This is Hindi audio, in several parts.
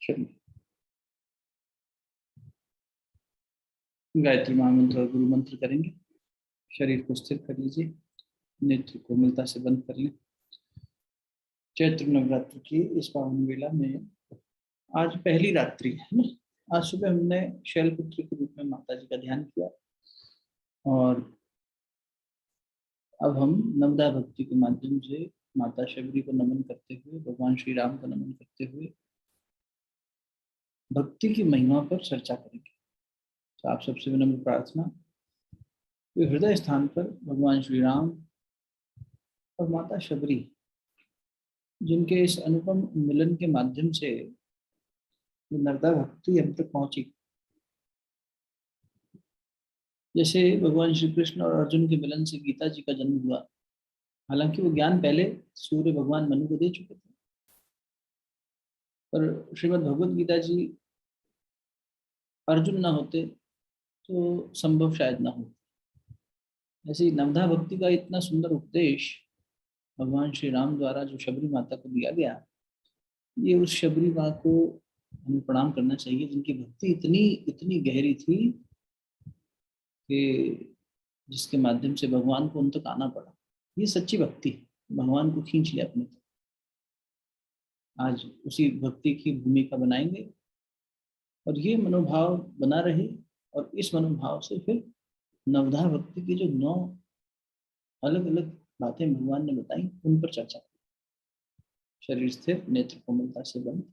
चलिए, गायत्री महामंत्र और गुरु मंत्र करेंगे। शरीर को स्थिर कर लीजिए, नेत्र को कोमलता से बंद कर लें। चैत्र नवरात्र की इस पावन वेला में आज पहली रात्रि है ना। आज सुबह हमने शैलपुत्री के रूप में माता जी का ध्यान किया और अब हम नवदा भक्ति के माध्यम से माता शबरी को नमन करते हुए, भगवान श्री राम को नमन करते हुए भक्ति की महिमा पर चर्चा करेंगे। तो आप सबसे विनम्र प्रार्थना, तो हृदय स्थान पर भगवान श्री राम और माता शबरी, जिनके इस अनुपम मिलन के माध्यम से नवदा भक्ति हम तक पहुंची। जैसे भगवान श्री कृष्ण और अर्जुन के मिलन से गीता जी का जन्म हुआ, हालांकि वो ज्ञान पहले सूर्य भगवान मनु को दे चुके थे, पर श्रीमद् भगवद गीता जी अर्जुन ना होते तो संभव शायद ना हो। ऐसी नवधा भक्ति का इतना सुंदर उपदेश भगवान श्री राम द्वारा जो शबरी माता को दिया गया, ये उस शबरी माँ को हमें प्रणाम करना चाहिए, जिनकी भक्ति इतनी इतनी गहरी थी कि जिसके माध्यम से भगवान को उन तक आना पड़ा। ये सच्ची भक्ति, भगवान को खींच लिया अपने तक। आज उसी भक्ति की भूमिका बनाएंगे और ये मनोभाव बना रहे, और इस मनोभाव से फिर नवधा भक्ति की जो 9 अलग अलग बातें भगवान ने बताई, उन पर चर्चा करें। शरीर स्थिर, नेत्र कोमलता से बंद।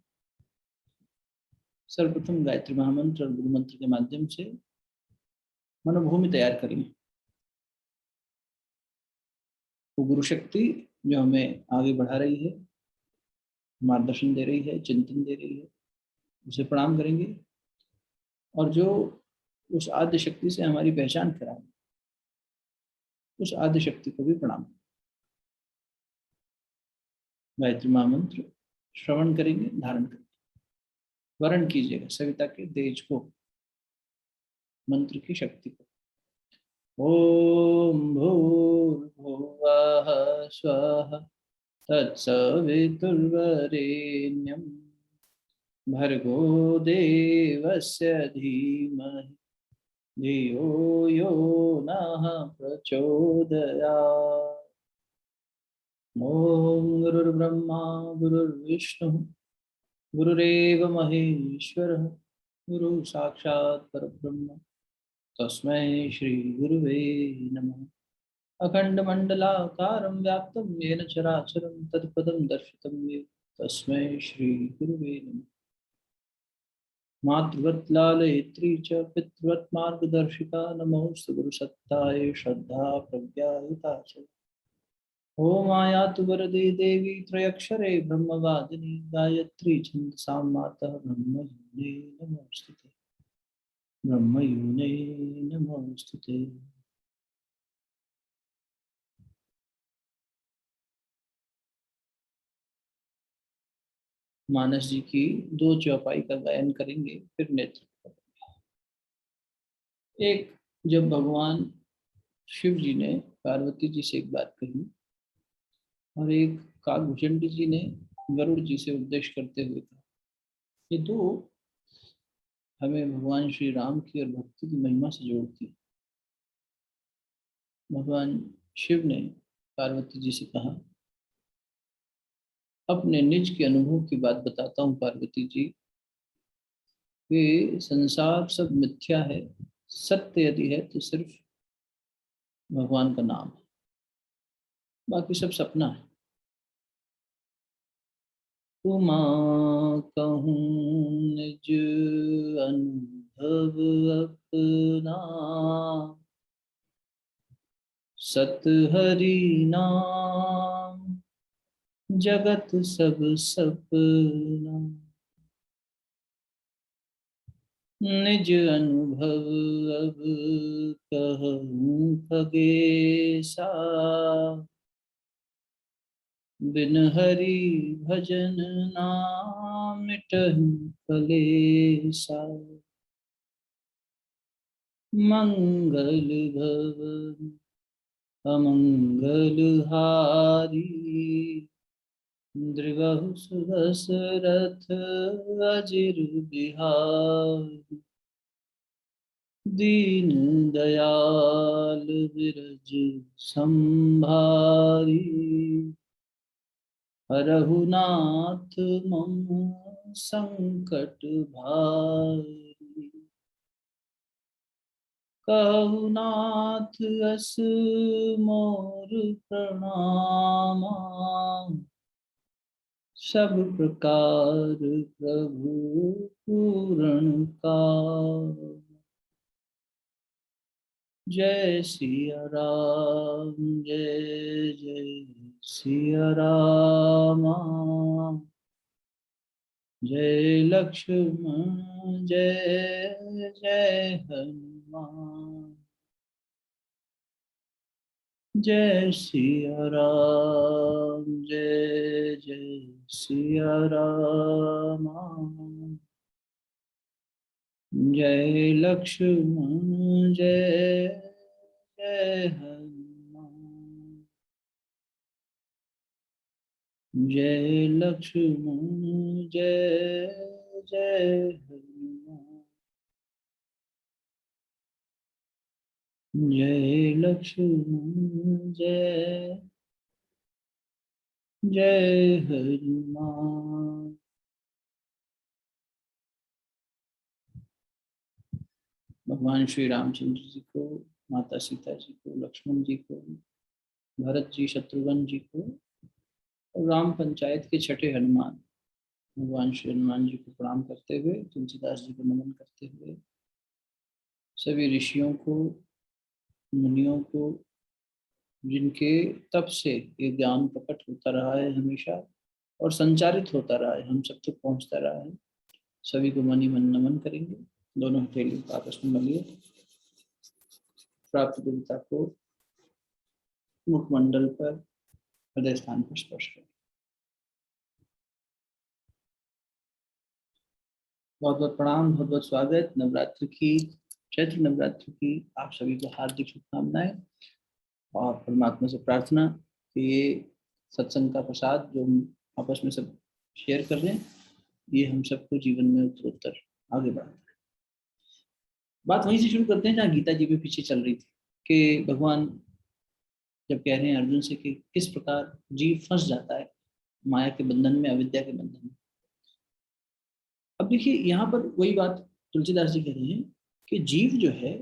सर्वप्रथम गायत्री महामंत्र और गुरु मंत्र के माध्यम से मनोभूमि तैयार करें। वो गुरु शक्ति जो हमें आगे बढ़ा रही है, मार्गदर्शन दे रही है, चिंतन दे रही है, उसे प्रणाम करेंगे। और जो उस आद्य शक्ति से हमारी पहचान कराए, उस आद्य शक्ति को भी प्रणाम। गायत्री महामंत्र श्रवण करेंगे, धारण करेंगे, वर्ण कीजिएगा सविता के तेज को, मंत्र की शक्ति को। ओम भूर्भुवः स्वः तत्सवितुर्वरेण्यं भर्गो देवस्य धीमहि धियो यो नः प्रचोदयात्। ओम गुरुर्ब्रह्मा गुरुर्विष्णु गुरुरेव महेश्वरः गुरु साक्षात् परब्रह्म तस्मै श्री गुरुवे नमः। अखण्डमण्डलाकारं व्याप्तं येन चराचरं तत्पदं दर्शितं येन तस्मै श्री गुरुवे नमः। मातृवत् लालयित्री च पितृवत् मार्गदर्शिका नमोस्तु गुरुसत्ताय श्रद्धा प्रज्ञायुता च। ॐ आयातु वरदे देवी त्रयक्षरे ब्रह्मवादिनी गायत्री छन्दसां मातः ब्रह्मयोने नमोस्तुते, ब्रह्मयोने नमोस्तुते। मानस जी की 2 चौपाई का गायन करेंगे, फिर नेत्र। एक, जब भगवान शिव जी ने पार्वती जी से एक बात कही और एक काकभूषण जी ने गरुड़ जी से उपदेश करते हुए कहा। ये 2 हमें भगवान श्री राम की और भक्ति की महिमा से जोड़ती है। भगवान शिव ने पार्वती जी से कहा, अपने निज के अनुभव की बात बताता हूँ पार्वती जी, कि संसार सब मिथ्या है, सत्य यदि है तो सिर्फ भगवान का नाम है, बाकी सब सपना है। तुमा कहूँ निज अनुभव अपना, सत हरि नाम जगत सब सपना। निज अनुभव अब कहूँ खगेसा, बिन हरि भजन नाम मिटहु कलेसा। मंगल भवन अमंगल हारी, दृगहु सुदशरथ अजिर बिहार, दीन दयाल विरज संभारी, हरहु नाथ मम संकट भारी। कहु नाथ अस मोर प्रणामा, सब प्रकार प्रभु पूर्ण का। जय सिया राम जय जय सिया राम, जय लक्ष्मण जय जय हनुमान। जय सिया राम जय जय सिया राम, जय लक्ष्मण जय जय हनुमान। जय लक्ष्मण जय जय हनुमान, जय लक्ष्मण जय जय हनुमान। भगवान श्री रामचंद्र जी को, माता सीता जी को, लक्ष्मण जी को, भरत जी, शत्रुघ्न जी को और राम पंचायत के छठे हनुमान भगवान श्री हनुमान जी को प्रणाम करते हुए, तुलसीदास जी को नमन करते हुए, सभी ऋषियों को, मुनियों को, जिनके तप से ये ज्ञान प्रकट होता रहा है हमेशा और संचारित होता रहा है, हम सब तक पहुंचता रहा है, सभी को मनी मन नमन करेंगे। दोनों हथेली आपस में मलिए, प्राप्त देवता को मुखमंडल पर, हृदय स्थान पर स्पर्श करें। बहुत बहुत प्रणाम, बहुत बहुत स्वागत। नवरात्र की, चैत्र नवरात्र की आप सभी को हार्दिक शुभकामनाएं और परमात्मा से प्रार्थना कि ये सत्संग का प्रसाद जो हम आपस में सब शेयर कर रहे हैं, ये हम सबको जीवन में उत्तरोत्तर आगे बढ़ाता है। बात वहीं से शुरू करते हैं जहाँ गीता जी में पीछे चल रही थी, कि भगवान जब कह रहे हैं अर्जुन से कि किस प्रकार जीव फंस जाता है माया के बंधन में, अविद्या के बंधन में। अब देखिए यहाँ पर वही बात तुलसीदास जी कह रहे हैं कि जीव जो है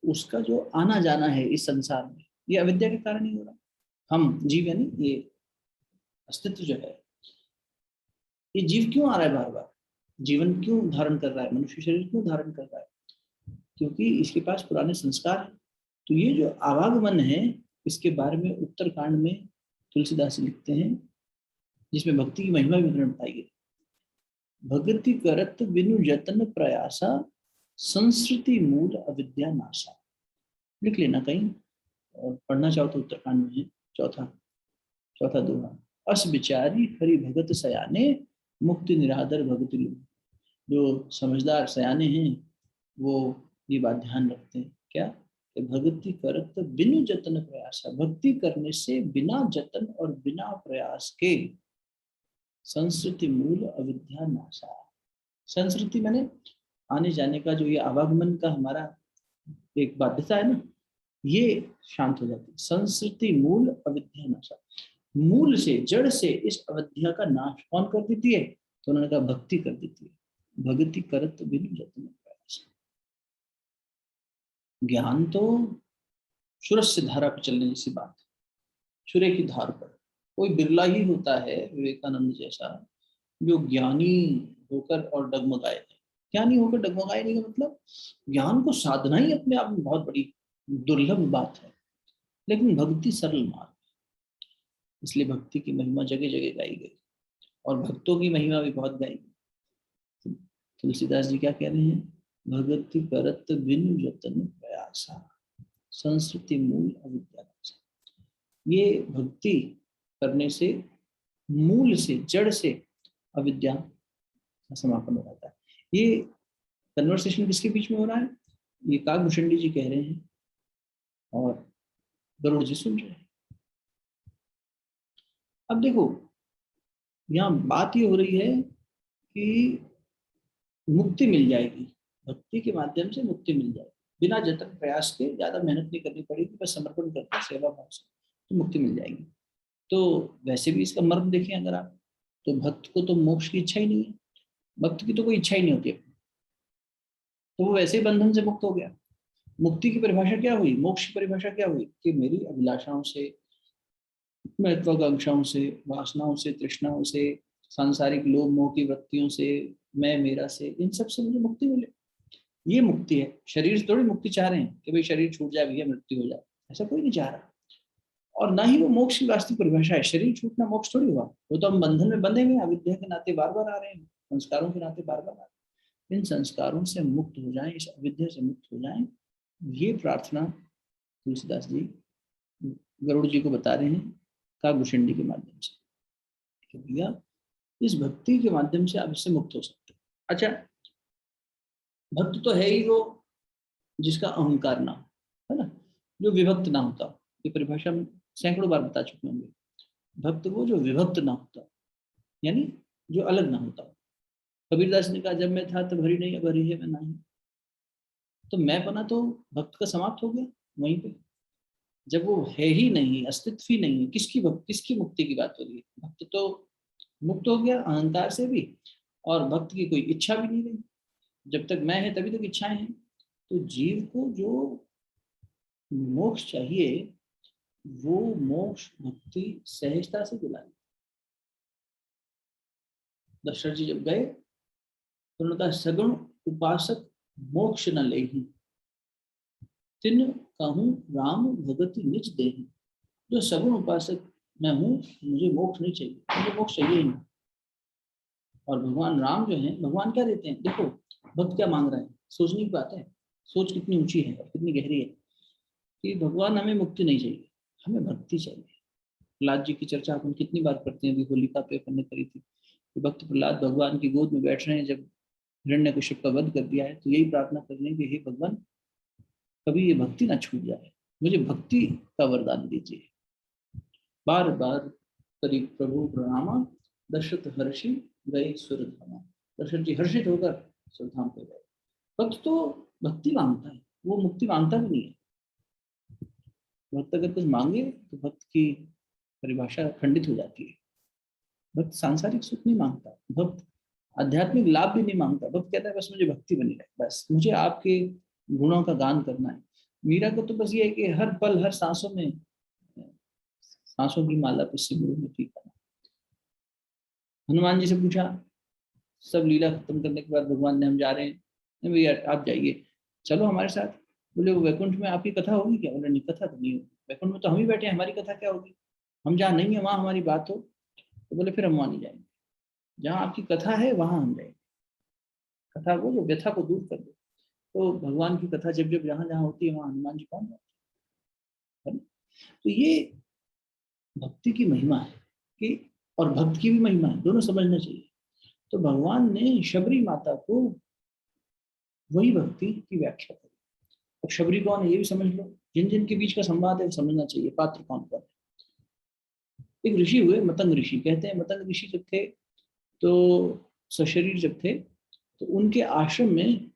उसका जो आना जाना है इस संसार में, ये अविद्या के कारण ही हो रहा है। हम जीव यानी ये अस्तित्व जो है, ये जीव क्यों आ रहा है बार बार, जीवन क्यों धारण कर रहा है, मनुष्य शरीर क्यों धारण कर रहा है, क्योंकि इसके पास पुराने संस्कार है। तो ये जो आवागमन है, इसके बारे में उत्तरकांड में तुलसीदास लिखते हैं, जिसमें भक्ति की महिमा विवरण बताई गई। भक्ति करत बिनु जतन प्रयासा, संस्कृति मूल अविद्या नाशा। लिख लेना कहीं, और पढ़ना चाहो तो उत्तरकांड में है, चौथा चौथा दोहा। अस विचारी हरि भगत सयाने, मुक्ति निरादर भगति लोग। जो समझदार सयाने हैं वो ये बात ध्यान रखते हैं, क्या कि भक्ति करत बिनु जतन प्रयास, भक्ति करने से बिना जतन और बिना प्रयास के संस्कृति मूल अविद्या नाशा। संस्कृति मैंने आने जाने का जो ये आवागमन का हमारा एक बाध्यता है ना, ये शांत हो जाती है। संस्कृति मूल अविद्या नाशा, मूल से, जड़ से इस अविद्या का नाश कौन कर देती है? तो उन्होंने कहा भक्ति कर देती है। भक्ति करत बिनु जतन प्रयास। ज्ञान तो सुरस्य धारा पर चलने जैसी बात है, सूर्य की धार पर। कोई बिरला ही होता है विवेकानंद जैसा जो ज्ञानी होकर और डगमगाए। ज्ञानी होकर डगमगाए नहीं का मतलब, ज्ञान को साधना ही अपने आप में बहुत बड़ी दुर्लभ बात है, लेकिन भक्ति सरल मार्ग, इसलिए भक्ति की महिमा जगह जगह गाई गई और भक्तों की महिमा भी बहुत गाई गई। तुलसीदास जी क्या कह रहे हैं? भगति करत बिनु जतन प्रयासा, संस्कृति मूल अविद्या। ये भक्ति करने से मूल से, जड़ से अविद्या का समापन हो जाता है। ये कन्वर्सेशन किसके बीच में हो रहा है? ये काकभूषणी जी कह रहे हैं और गरुड़ जी सुन रहे हैं। अब देखो, यहाँ बात ये हो रही है कि मुक्ति मिल जाएगी, भक्ति के माध्यम से मुक्ति मिल जाएगी, बिना जतन प्रयास के, ज्यादा मेहनत नहीं करनी पड़ेगी, बस समर्पण करके सेवा भाव से तो मुक्ति मिल जाएगी। तो वैसे भी इसका मर्म देखें अगर आप, तो भक्त को तो मोक्ष की इच्छा ही नहीं है, भक्त की तो कोई इच्छा ही नहीं होती है, तो वो वैसे ही बंधन से मुक्त हो गया। मुक्ति की परिभाषा क्या हुई, मोक्ष की परिभाषा क्या हुई, कि मेरी अभिलाषाओं से, महत्वाकांक्षाओं से, वासनाओं से, तृष्णाओं से, सांसारिक लोभ मोह की वृत्तियों से, मैं मेरा से, इन सब से मुझे मुक्ति मिले, ये मुक्ति है। शरीर से थोड़ी मुक्ति चाह रहे हैं कि भाई शरीर छूट जाए, भैया मृत्यु हो जाए, ऐसा कोई नहीं चाह रहा। और ना ही वो मोक्ष की वास्तविक परिभाषा है, शरीर छूटना मोक्ष थोड़ी हुआ, वो तो हम बंधन में बंधे हुए, अविद्या के नाते बार बार आ रहे हैं, संस्कारों के नाते बार बार आ रहे हैं। इन संस्कारों से मुक्त हो जाएं, इस अविद्या से मुक्त हो जाएं, ये प्रार्थना तुलसीदास जी गरुड़ जी को बता रहे हैं काकभूषणी के माध्यम से, कि भैया इस भक्ति के माध्यम से आप इससे मुक्त हो सकते हैं। अच्छा, भक्त तो है ही वो जिसका अहंकार ना हो, है ना, जो विभक्त ना होता, ये परिभाषा हम सैकड़ों बार बता चुके होंगे। भक्त वो जो विभक्त ना होता, यानी जो अलग ना होता। कबीरदास ने कहा, जब मैं था तब हरि नहीं, अब हरि है मैं नहीं। तो मैं बना तो भक्त का समाप्त हो गया वहीं पे, जब वो है ही नहीं, अस्तित्व ही नहीं है, किसकी मुक्ति की बात हो रही है। भक्त तो मुक्त हो गया अहंकार से भी, और भक्त की कोई इच्छा भी नहीं रही। जब तक मैं है तभी तक इच्छाएं हैं। तो जीव को जो मोक्ष चाहिए, वो मोक्ष भक्ति सहजता से दिलाई। दशरथ जी जब गए तो उन्होंने कहा, सगुण उपासक मोक्ष न लेहि, तिन कहूँ राम भगति निज देहि। जो सगुण उपासक मैं हूँ, मुझे मोक्ष नहीं चाहिए, मुझे मोक्ष चाहिए ही नहीं। और भगवान राम जो है, भगवान क्या देते हैं, देखो भक्त क्या मांग रहा है, सोचने की बात है, सोच कितनी ऊंची है और कितनी गहरी है, कि भगवान हमें मुक्ति नहीं चाहिए, हमें भक्ति चाहिए। प्रहलाद जी की चर्चा अपन कितनी बार करते हैं, अभी होलिका पे अपन ने करी थी, कि भक्त प्रहलाद भगवान की गोद में बैठ रहे हैं, जब हिरण्यकश्यप का वध कर दिया है, तो यही प्रार्थना कर रहे हैं कि हे भगवान, कभी ये भक्ति ना छूट जाए, मुझे भक्ति का वरदान दीजिए। बार बार करी प्रभु प्रणामा, दशरथ हर्षि गए सुरधामा। दशरथ जी हर्षित होकर सुरधाम पे गए। भक्त तो भक्ति मांगता है, वो मुक्ति मांगता भी नहीं है। भक्त अगर कुछ मांगे तो भक्त की परिभाषा खंडित हो जाती है। भक्त सांसारिक सुख नहीं मांगता, भक्त आध्यात्मिक लाभ भी नहीं मांगता। भक्त कहता है बस मुझे भक्ति बनी रहे, बस मुझे आपके गुणों का गान करना है। मीरा को तो बस ये है कि हर पल हर सांसों में, सांसों की माला पे सिमरू में फीका। हनुमान जी से पूछा, सब लीला खत्म करने के बाद भगवान ने, हम जा रहे हैं, नहीं भैया आप जाइए, चलो हमारे साथ। बोले, वो वैकुंठ में आपकी कथा होगी क्या? बोले, नहीं कथा तो नहीं होगी, वैकुंठ में तो हम ही बैठे हैं, हमारी कथा क्या होगी, हम जहाँ नहीं है वहां हमारी बात हो। तो बोले, फिर हम वहां नहीं जाएंगे, जहाँ आपकी कथा है वहां हम जाएंगे। कथा वो जो व्यथा को दूर कर दे। तो भगवान की कथा जब जब जहाँ जहाँ होती है, वहां हनुमान जी पहुंच जाते हैं। तो ये भक्ति की महिमा है, कि और भक्त की भी महिमा है, दोनों समझना चाहिए। तो भगवान ने शबरी माता को वही भक्ति की व्याख्या करी। अब शबरी कौन है ये भी समझ लो, जिन जिन के बीच का संवाद है समझना चाहिए, पात्र कौन कौन है। एक ऋषि हुए मतंग ऋषि, कहते हैं मतंग ऋषि जब थे, तो सशरीर जब थे, तो उनके आश्रम में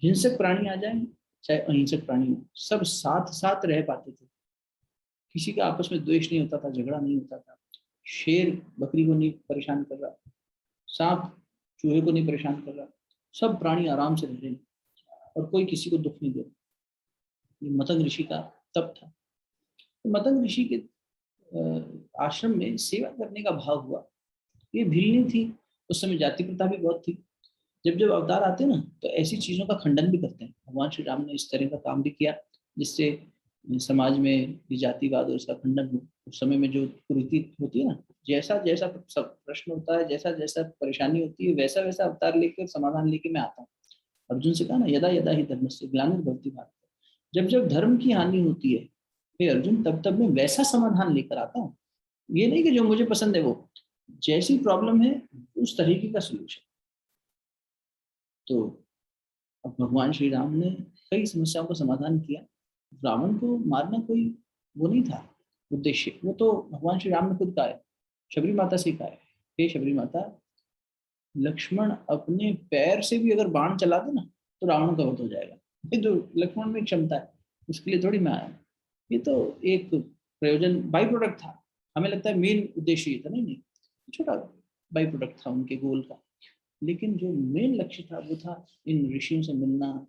हिंसक प्राणी आ जाए चाहे अहिंसक प्राणी हो, सब साथ साथ रह पाते थे। किसी का आपस में द्वेष नहीं होता था, झगड़ा नहीं होता था। शेर बकरी को नहीं परेशान कर रहा, सांप चूहे को नहीं परेशान कर रहा, सब प्राणी आराम से रह रहे हैं और कोई किसी को दुख नहीं दे रहा। ये मतंग ऋषि का तप था। तो मतंग ऋषि के आश्रम में सेवा करने का भाव हुआ। ये भिलनी थी, उस समय जाति प्रथा भी बहुत थी। जब जब अवतार आते हैं ना, तो ऐसी चीजों का खंडन भी करते हैं। भगवान श्री राम ने इस तरह का काम भी किया, जिससे समाज में ये जातिवाद और इसका खंडन हो। उस समय में जो कुरीति होती है ना, जैसा जैसा सब प्रश्न होता है, जैसा जैसा परेशानी होती है, वैसा वैसा अवतार लेकर समाधान लेके मैं आता हूँ। अर्जुन से कहा ना, यदा यदा ही धर्मस्य ग्लानिर्भवति भारत। जब जब धर्म की हानि होती है, हे अर्जुन, तब तब मैं वैसा समाधान लेकर आता हूँ। ये नहीं कि जो मुझे पसंद है वो, जैसी प्रॉब्लम है उस तरीके का सोल्यूशन। तो अब भगवान श्री राम ने कई समस्याओं का समाधान किया। रावण को मारना कोई वो नहीं था उद्देश्य, वो तो भगवान श्री राम ने खुद कहा है, शबरी माता से कहा है हे शबरी माता, लक्ष्मण अपने पैर से भी अगर बाण चला दे ना तो रावण का वध हो जाएगा। ये तो लक्ष्मण में क्षमता है, उसके लिए थोड़ी मैं आया। ये तो एक प्रयोजन, बाई प्रोडक्ट था। हमें लगता है मेन उद्देश्य ये था, नहीं नहीं, छोटा बाई प्रोडक्ट था उनके गोल का। लेकिन जो मेन लक्ष्य था वो था इन ऋषियों से मिलना,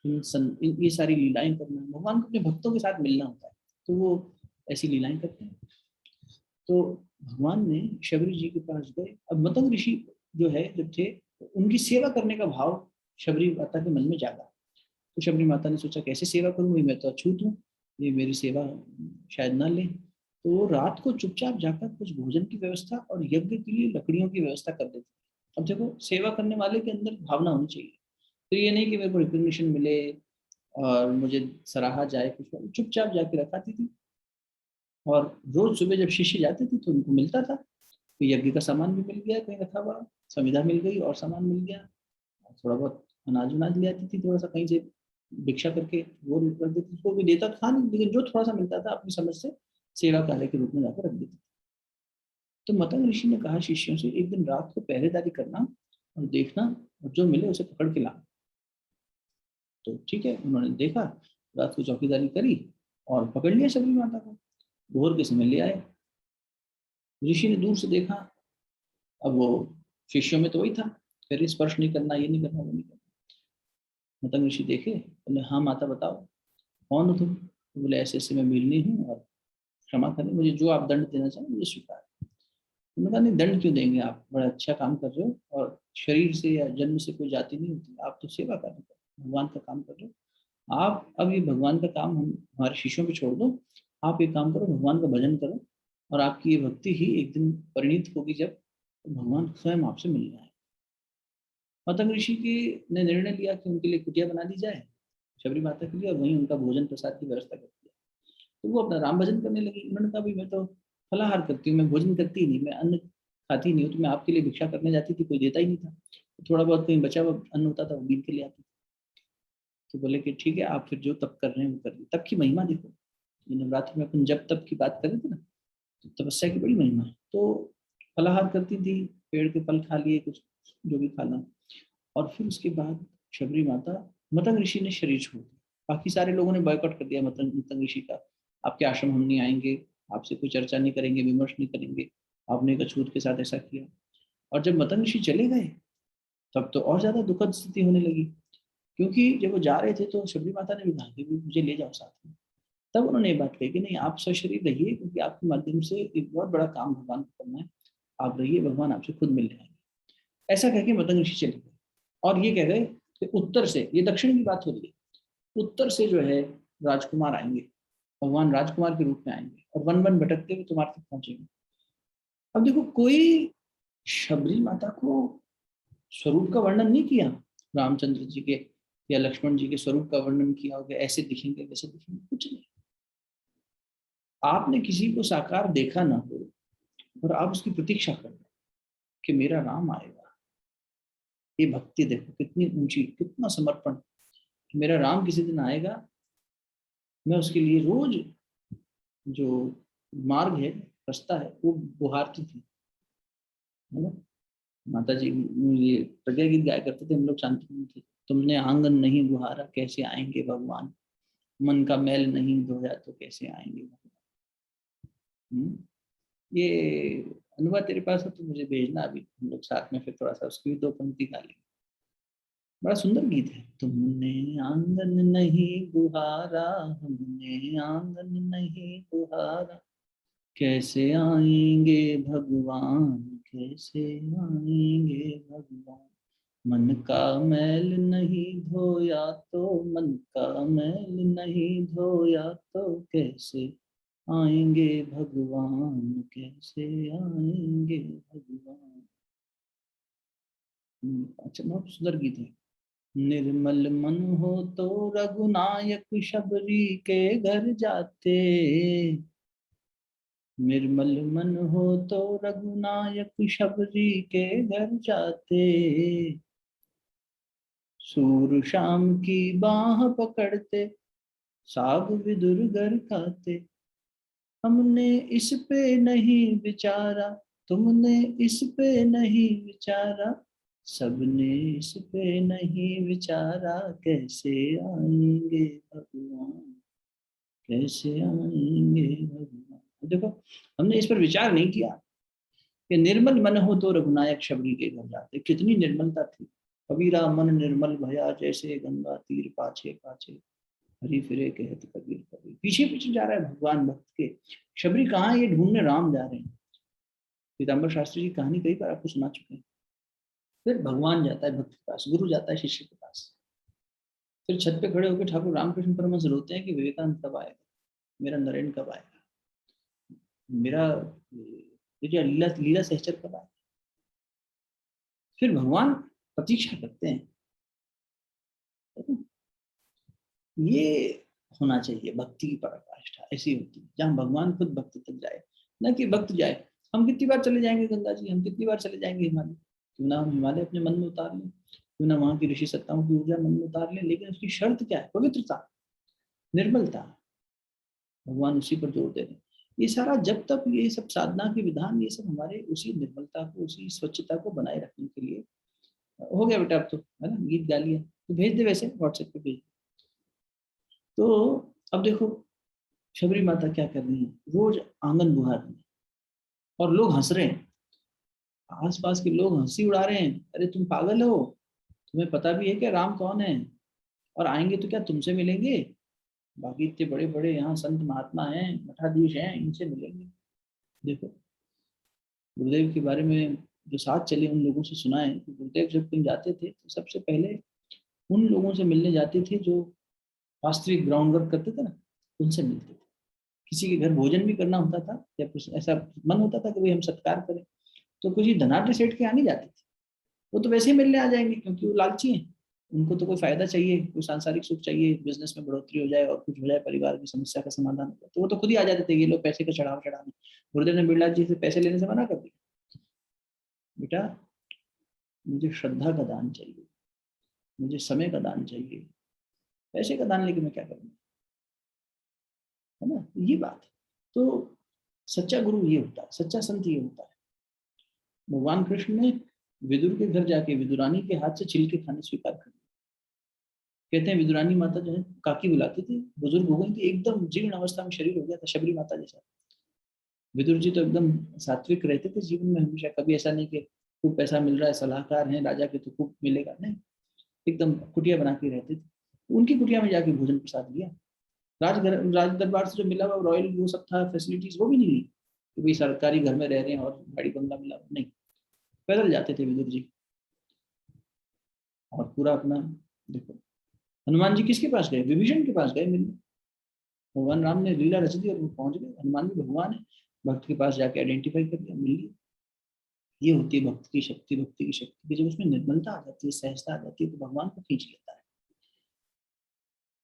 ये सारी लीलाएं करना। भगवान को अपने भक्तों के साथ मिलना होता है, तो वो ऐसी लीलाएं करते हैं। तो भगवान ने शबरी जी के पास गए। अब मतंग ऋषि जो है जब थे, उनकी सेवा करने का भाव शबरी माता के मन में जागा। तो शबरी माता ने सोचा कैसे सेवा करूँ, मैं तो अछूत हूँ, ये मेरी सेवा शायद ना ले। तो वो रात को चुपचाप जाकर कुछ भोजन की व्यवस्था और यज्ञ के लिए लकड़ियों की व्यवस्था कर देती। अब देखो, सेवा करने वाले के अंदर भावना होनी चाहिए। तो ये नहीं कि मेरे को रिकग्निशन मिले और मुझे सराहा जाए, कुछ चुपचाप जाके रखाती थी। और रोज सुबह जब शिष्य जाते थे तो उनको मिलता था, तो यज्ञ का सामान भी मिल गया कहीं रखा हुआ, संविधा मिल गई और सामान मिल गया। थोड़ा बहुत अनाज उनाज ले आती थी, थोड़ा सा कहीं से भिक्षा करके वो रख देती थी। उसको भी देता था नहीं, लेकिन जो थोड़ा सा मिलता था अपनी समझ से सेवा कार्य के रूप में जाकर रख देती थी। तो मतंग ऋषि ने कहा शिष्यों से, एक दिन रात को पहरेदारी करना और देखना, और जो मिले उसे पकड़ के लाना। तो ठीक है, उन्होंने देखा, रात को चौकीदारी करी और पकड़ लिया शबरी माता को। भोर के समय ले आए। ऋषि ने दूर से देखा, अब वो शिष्यों में तो वही था, फिर स्पर्श नहीं करना, ये नहीं करना, वो नहीं करना। मतंग ऋषि देखे, बोले हाँ माता बताओ कौन हो तुम। तो बोले ऐसे ऐसे मैं मिलनी हूँ और क्षमा करें, मुझे जो आप दंड देना चाहें मुझे स्वीकार है। उन्होंने कहा नहीं, दंड क्यों देंगे, आप बड़ा अच्छा काम कर रहे हो और शरीर से या जन्म से कोई जाति नहीं होती, आप तो सेवा कर रहे हो, भगवान का काम कर रहे हो। आप अब ये भगवान का काम हम हमारे शिष्यों पे छोड़ दो, आप एक काम करो, भगवान का भजन करो, और आपकी ये भक्ति ही एक दिन परिणित होगी जब भगवान स्वयं आपसे मिलने आए। मतंग ऋषि की ने निर्णय लिया कि उनके लिए कुटिया बना दी जाए शबरी माता के लिए, और वहीं उनका भोजन प्रसाद की व्यवस्था कर दिया। तो वो अपना राम भजन करने लगी। उन्होंने कहा भाई मैं तो फलाहार करती हूँ, मैं भोजन करती ही नहीं, मैं अन्न खाती नहीं हूँ, तो मैं आपके लिए भिक्षा करने जाती थी, कोई देता ही नहीं था। तो थोड़ा बहुत कहीं बचा हुआ अन्न होता था वो बीन के लिए आती थी। तो बोले कि ठीक है, आप फिर जो तप कर रहे हैं वो कर रहे। तप की महिमा देखो, ये नवरात्र में अपन जब तप की बात कर रहे थे ना, तो तपस्या की बड़ी महिमा है। तो फलाहार करती थी, पेड़ के फल खा लिए, कुछ जो भी खाना। और फिर उसके बाद शबरी माता, मतंग ऋषि ने शरीर छोड़ दिया। बाकी सारे लोगों ने बॉयकॉट कर दिया मतंग ऋषि का, आपके आश्रम हम नहीं आएंगे, आपसे कोई चर्चा नहीं करेंगे, विमर्श नहीं करेंगे, आपने एक अछूत के साथ ऐसा किया। और जब मतंग ऋषि चले गए तब तो और ज्यादा दुखद स्थिति होने लगी, क्योंकि जब वो जा रहे थे तो शबरी माता ने भी कहा कि मुझे ले जाओ साथ में। तब उन्होंने ये बात कही कि नहीं, आप सशरीर रहिए, क्योंकि आपके माध्यम से एक बहुत बड़ा काम भगवान को करना है, आप रहिए, भगवान आपसे खुद मिल जाएंगे। ऐसा कह के मतंग ऋषि चले गए। और ये कह गए कि उत्तर से, ये दक्षिण की बात हो रही है, उत्तर से जो है राजकुमार आएंगे, भगवान राजकुमार के रूप में आएंगे और वन वन भटकते हुए तुम्हारे तक पहुंचेंगे। अब देखो, कोई शबरी माता को स्वरूप का वर्णन नहीं किया रामचंद्र जी के या लक्ष्मण जी के स्वरूप का वर्णन किया हो कि ऐसे दिखेंगे वैसे दिखेंगे, कुछ नहीं। आपने किसी को साकार देखा ना हो और आप उसकी प्रतीक्षा कर रहे हो कि मेरा राम आएगा। ये भक्ति देखो कितनी ऊंची, कितना समर्पण, कि मेरा राम किसी दिन आएगा, मैं उसके लिए रोज जो मार्ग है, रास्ता है, वो बुहारती थी, है ना। माता जी ये प्रज्ञा गीत गाया करते थे हम लोग शांति में थे। तुमने आंगन नहीं बुहारा कैसे आएंगे भगवान, मन का मैल नहीं धोया तो कैसे आएंगे भगवान। ये अनुभव तेरे पास हो तो मुझे भेजना, अभी हम लोग साथ में फिर थोड़ा सा उसकी भी दो पंक्ति गा लेंगे। बड़ा सुंदर गीत है। तुमने आंगन नहीं बुहारा, हमने आंगन नहीं बुहारा, कैसे आएंगे भगवान, कैसे आएंगे भगवान। मन का मैल नहीं धोया तो, मन का मैल नहीं धोया तो कैसे आएंगे भगवान, कैसे आएंगे भगवान। अच्छा, बहुत सुंदर गीत है। निर्मल मन हो तो रघुनायक शबरी के घर जाते, निर्मल मन हो तो रघुनायक शबरी के घर जाते, सूर शाम की बाह पकड़ते, साग विदुर घर खाते। हमने इस पे नहीं विचारा, तुमने इस पे नहीं विचारा, सबने इस पे नहीं विचारा, कैसे आएंगे भगवान, कैसे आएंगे भगवान। देखो, हमने इस पर विचार नहीं किया कि निर्मल मन हो तो रघुनायक शबरी के घर जाते। कितनी निर्मलता थी। कबीरा मन निर्मल भया, जैसे गंगा तीर पाछे पाछे, हरी फिरे कहत कबीर कबीर। पीछे पीछे जा रहा है भगवान भक्त के। शबरी कहाँ है, ये ढूंढने राम जा रहे हैं। पीताम्बर शास्त्री जी कहानी कई बार आपको सुना चुके हैं। फिर भगवान जाता है भक्त के पास, गुरु जाता है शिष्य के पास। फिर छत पे खड़े होकर ठाकुर रामकृष्ण परमहंस रोते हैं कि विवेकानंद कब आएगा, मेरा नरेन कब आएगा, मेरा ये लीला लीला सहचर कब आएगा। फिर भगवान प्रतीक्षा करते हैं। ये होना चाहिए भक्ति की पराकाष्ठा। ऐसी होती है जहाँ भगवान खुद भक्त तक जाए, न कि भक्त जाए। हम कितनी बार चले जाएंगे गंगा जी, हम कितनी बार चले जाएंगे हिमालय, क्यों ना हम हिमालय अपने मन में उतार लें, क्यों ना वहां की ऋषि सत्ताओं की ऊर्जा मन में उतार लें, लेकिन उसकी शर्त क्या है, पवित्रता, निर्मलता। भगवान उसी पर जोर दे रहे हैं। ये सारा जब तक ये सब साधना के विधान, ये सब हमारे उसी निर्मलता को, उसी स्वच्छता को बनाए रखने के लिए। हो गया बेटा, अब तो है ना, गीत गा लिया तो भेज दे, वैसे व्हाट्सएप पे भेज। तो अब देखो शबरी माता क्या कर रही है, रोज आंगन बुहा रही है और लोग हंस रहे हैं। आसपास के लोग हंसी उड़ा रहे हैं, अरे तुम पागल हो, तुम्हें पता भी है क्या राम कौन है, और आएंगे तो क्या तुमसे मिलेंगे, बाकी इतने बड़े बड़े यहाँ संत महात्मा हैं, मठाधीश हैं, इनसे मिलेंगे। देखो गुरुदेव के बारे में जो साथ चले उन लोगों से सुना है कि गुरुदेव जब कहीं जाते थे तो सबसे पहले उन लोगों से मिलने जाते थे जो वास्तविक ग्राउंड वर्क करते थे ना, उनसे मिलते थे। किसी के घर भोजन भी करना होता था या कुछ ऐसा मन होता था कि भाई हम सत्कार करें, तो कुछ ही धनाढ़ सेठ के यहाँ नहीं जाते थे। वो तो वैसे ही मिलने आ जाएंगे क्योंकि वो लालची हैं। उनको तो कोई फायदा चाहिए, कोई सांसारिक सुख चाहिए, बिजनेस में बढ़ोतरी हो जाए और कुछ हो जाए, परिवार की समस्या का समाधान हो जाए, तो वो तो खुद ही आ जाते थे, ये लोग पैसे का चढ़ाव चढ़ाने। गुरुदेव ने बिरला जी से पैसे लेने से मना कर दिया, बेटा मुझे श्रद्धा का दान चाहिए, मुझे समय का दान चाहिए, पैसे का दान लेके मैं क्या करूँगा, है ना। ये बात है। तो सच्चा गुरु ये होता है, सच्चा संत ये होता है। भगवान कृष्ण ने विदुर के घर जाके विदुरानी के हाथ से छिलके खाने स्वीकार कर। कहते हैं विदुरानी माता जो है काकी बुलाती थी, बुजुर्ग हो गई थी, एकदम जीर्ण अवस्था में शरीर हो गया था, शबरी माता जैसा। विदुर जी तो एकदम सात्विक रहते थे जीवन में हमेशा, कभी ऐसा नहीं कि खूब पैसा मिल रहा है, सलाहकार हैं राजा के तो खूब मिलेगा, नहीं, एकदम कुटिया बना के रहते थे। उनकी कुटिया में जाके भोजन प्रसाद लिया। राजघर राज दरबार से जो मिला हुआ रॉयल वो सब था फैसिलिटीज, वो भी नहीं ली कि भाई सरकारी घर में रह रहे हैं और गाड़ी बंगला मिला, नहीं, पैदल जाते थे विदुर जी। और पूरा अपना देखो, हनुमान जी किसके पास गए, विभीषण के पास गए मिलने। भगवान राम ने लीला रच दी और वो पहुंच गए, हनुमान जी भगवान है, भक्त के पास जाके आइडेंटिफाई कर लिया, मिल लिया। ये होती है भक्त की शक्ति। भक्ति की शक्ति की जब उसमें निर्मलता आ जाती है, सहजता आ जाती है, तो भगवान को खींच लेता है।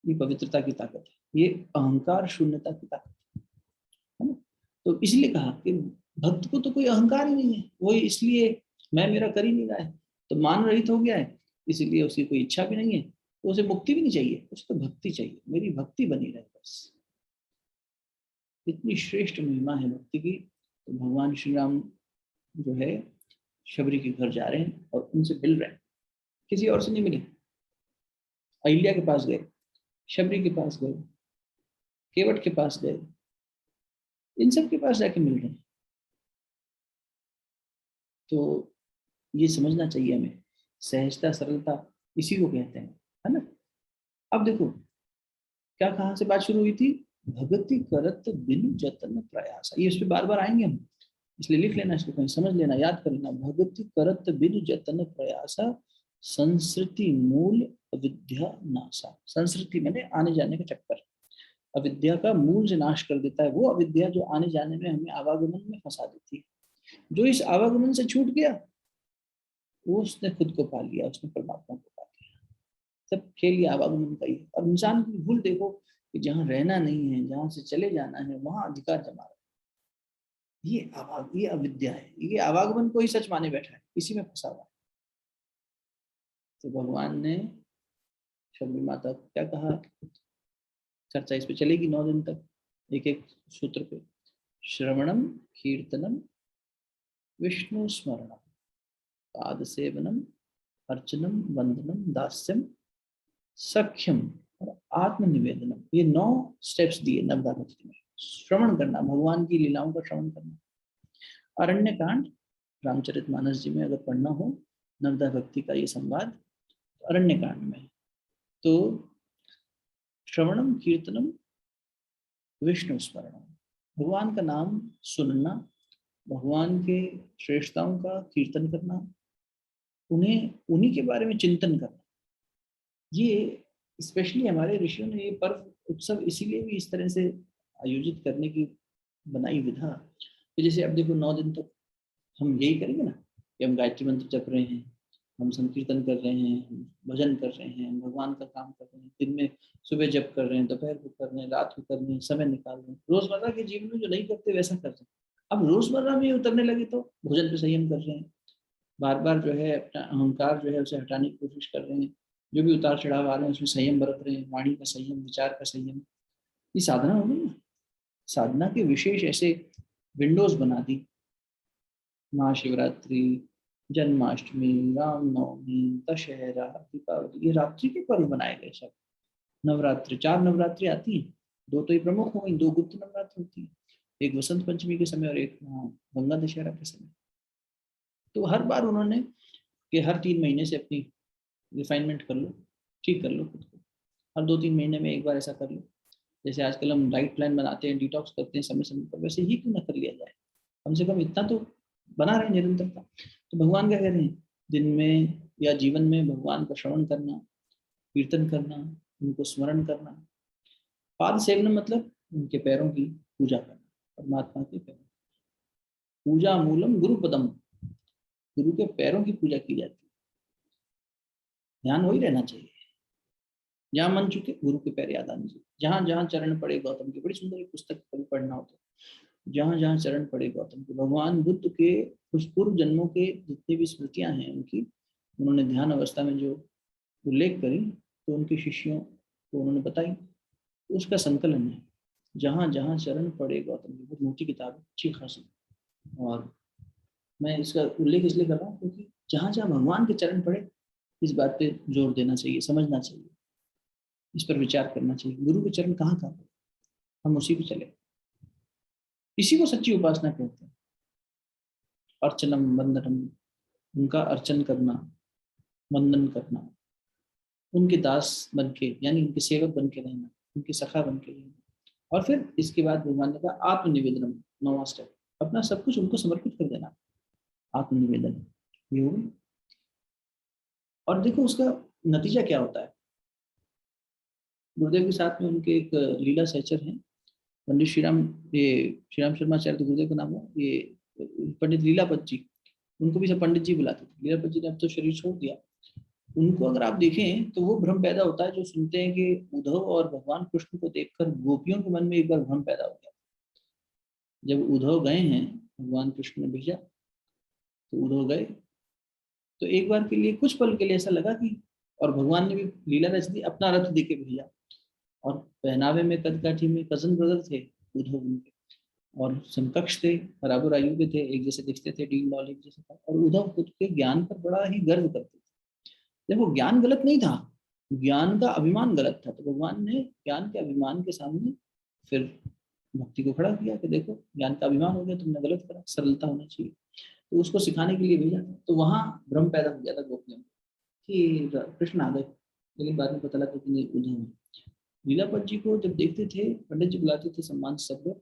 ये पवित्रता की ताकत है, ये अहंकार शून्यता की ताकत है ना। तो इसलिए कहा कि भक्त को तो कोई अहंकार ही नहीं है, वो इसलिए मैं मेरा कर ही नहीं रहा है, तो मान रहित हो गया है, इसीलिए उसकी कोई इच्छा भी नहीं है, तो उसे मुक्ति भी नहीं चाहिए, उसे तो भक्ति चाहिए, मेरी भक्ति बनी रहे बस। इतनी श्रेष्ठ महिमा है भक्ति की। तो भगवान श्री राम जो है शबरी के घर जा रहे हैं और उनसे मिल रहे हैं, किसी और से नहीं मिले। अहिल्या के पास गए, शबरी के पास गए, केवट के पास गए, इन सब के पास जाके मिल रहे हैं। तो ये समझना चाहिए हमें, सहजता सरलता इसी को कहते हैं, है ना। अब देखो क्या, कहाँ से बात शुरू हुई थी, भगति करत बिनु जतन प्रयास, ये उस पर बार बार आएंगे हम, इसलिए लिख लेना इसको, कहीं समझ लेना, याद कर लेना। भगति करत बिनु जतन प्रयासा, संस्कृति मूल अविद्या नासा। संस्कृति मैंने आने जाने का चक्कर, अविद्या का मूल से नाश कर देता है। वो अविद्या जो आने जाने में हमें आवागमन में फंसा देती है, जो इस आवागमन से छूट गया वो उसने खुद को पा लिया, उसने परमात्मा को पा लिया। सब खेल ये आवागमन का ही है। और इंसान की भूल देखो कि जहाँ रहना नहीं है, जहाँ से चले जाना है, वहां अधिकार जमा रहा है। ये अविद्या है, ये आवागमन को ही सच माने बैठा है, इसी में फंसा हुआ है। तो भगवान ने शबरी माता को क्या कहा, चर्चा इस पे चलेगी 9 दिन तक, एक एक सूत्र पे। श्रवणम कीर्तनम विष्णु स्मरण, पाद सेवनम, अर्चनम, वंदनम, दास्यम, सख्यम और आत्मनिवेदनम। ये 9 स्टेप्स दिए नवदा भक्ति में। श्रवण करना, भगवान की लीलाओं का श्रवण करना। अरण्य कांड रामचरितमानस जी में अगर पढ़ना हो नवदा भक्ति का ये संवाद, अरण्य कांड में। तो श्रवणम कीर्तनम विष्णु स्मरणम, भगवान का नाम सुनना, भगवान के श्रेष्ठताओं का कीर्तन करना, उन्हें उन्हीं के बारे में चिंतन करना। ये स्पेशली हमारे ऋषियों ने ये पर्व उत्सव इसीलिए भी इस तरह से आयोजित करने की बनाई विधा कि जैसे अब देखो 9 दिन तक हम यही करेंगे ना कि हम गायत्री मंत्र जप रहे हैं, हम संकीर्तन कर रहे हैं, हम भजन कर रहे हैं, हम भगवान का काम कर रहे हैं, दिन में सुबह जप कर रहे हैं, दोपहर को कर रहे हैं, रात को कर रहे हैं, समय निकाल रहे हैं। रोजमर्रा के जीवन में जो नहीं करते वैसा कर रहे हैं। अब रोजमर्रा में उतरने लगे तो भोजन पे संयम कर रहे हैं, बार बार जो है अपना अहंकार जो है उसे हटाने की कोशिश कर रहे हैं, जो भी उतार चढ़ाव आ रहे हैं उसमें संयम बरत रहे हैं, वाणी का संयम, विचार का संयम। ये साधना हो गई ना। साधना के विशेष ऐसे विंडोज बना दी, महाशिवरात्रि, जन्माष्टमी, रामनवमी, दशहरा, दीपावली, ये रात्रि के पर्व बनाए गए सब। नवरात्रि, 4 नवरात्रि आती हैं, 2 तो ये प्रमुख हो गई, 2 गुप्त नवरात्रि होती है, एक वसंत पंचमी के समय और एक गंगा दशहरा के समय। तो हर बार उन्होंने कि हर 3 महीने से अपनी रिफाइनमेंट कर लो, ठीक कर लो खुद को, हर 2-3 महीने में एक बार ऐसा कर लो। जैसे आजकल हम डाइट प्लान बनाते हैं, डिटॉक्स करते हैं समय समय पर, वैसे ही क्यों ना कर लिया जाए, कम से कम इतना तो बना रहे निरंतरता। तो भगवान क्या कह रहे हैं, दिन में या जीवन में भगवान का श्रवण करना, कीर्तन करना, उनको स्मरण करना। पाद सेवन मतलब उनके पैरों की पूजा करना, परमात्मा के पैरों, पूजा मूलम गुरु पदम, गुरु के पैरों की पूजा की जाती है। ध्यान वही रहना चाहिए, जहाँ मन चुके गुरु के पैर याद आने चाहिए, जहाँ जहाँ चरण पड़े गौतम की। बड़ी सुंदर एक पुस्तक कभी पढ़ना होता है, जहाँ जहाँ चरण पड़े गौतम के। भगवान बुद्ध के कुछ पूर्व जन्मों के जितनी भी स्मृतियां हैं उनकी, उन्होंने ध्यान अवस्था में जो उल्लेख करी तो उनके शिष्यों को उन्होंने बताई, उसका संकलन है। जहाँ जहाँ चरण पड़े गौतम की, बहुत मोटी किताब है, अच्छी खासी। और मैं इसका उल्लेख इसलिए कर रहा हूँ क्योंकि जहाँ जहाँ भगवान के चरण पड़े, इस बात पे जोर देना चाहिए, समझना चाहिए, इस पर विचार करना चाहिए। गुरु के चरण कहाँ कहाँ, हम उसी पे चले, इसी को सच्ची उपासना कहते हैं। अर्चनम वंदनम, उनका अर्चन करना, वंदन करना, उनके दास बन के यानी उनके सेवक बन के रहना, उनके सखा बन के रहना। और फिर इसके बाद भगवान ने कहा आत्मनिवेदनम, 9वां स्टेप, अपना सब कुछ उनको समर्पित कर देना, आत्मनिवेदन ये हो। और देखो उसका नतीजा क्या होता है। गुरुदेव के साथ में उनके एक लीला सहचर हैं, पंडित श्रीराम, ये श्रीराम शर्माचार्य तो गुरुदेव का नाम है, ये पंडित लीलापत जी, उनको भी सब पंडित जी बुलाते थे। लीलापत जी ने अब तो शरीर छोड़ दिया। उनको अगर आप देखें तो वो भ्रम पैदा होता है जो सुनते हैं कि उद्धव और भगवान कृष्ण को देखकर गोपियों के मन में एक बार भ्रम पैदा हो गया। जब उद्धव गए हैं, भगवान कृष्ण ने भेजा तो उद्धव गए, तो एक बार के लिए, कुछ पल के लिए ऐसा लगा कि, और भगवान ने भी लीला रच दी, अपना रथ देके भेजा। और पहनावे में, कदकाठी में कजन ब्रदर थे उद्धव उनके, और समकक्ष थे, बराबर आयु के थे, एक जैसे दिखते थे, डीन डॉल एक जैसे था। और उद्धव खुद के ज्ञान पर बड़ा ही गर्व करते थे। देखो ज्ञान गलत नहीं था, ज्ञान का अभिमान गलत था। तो भगवान ने ज्ञान के अभिमान के सामने फिर भक्ति को खड़ा किया कि देखो ज्ञान का अभिमान हो गया, तुमने गलत करा, सरलता होनी चाहिए। तो उसको सिखाने के लिए भेजा था। तो वहां भ्रम पैदा हो गया था गोपियों में कि कृष्ण आ गए, लेकिन बाद में पता लगा कि नहीं, उद्धव है। लीलापत जी को जब देखते थे, पंडित जी बुलाते थे सम्मान से सब लोग,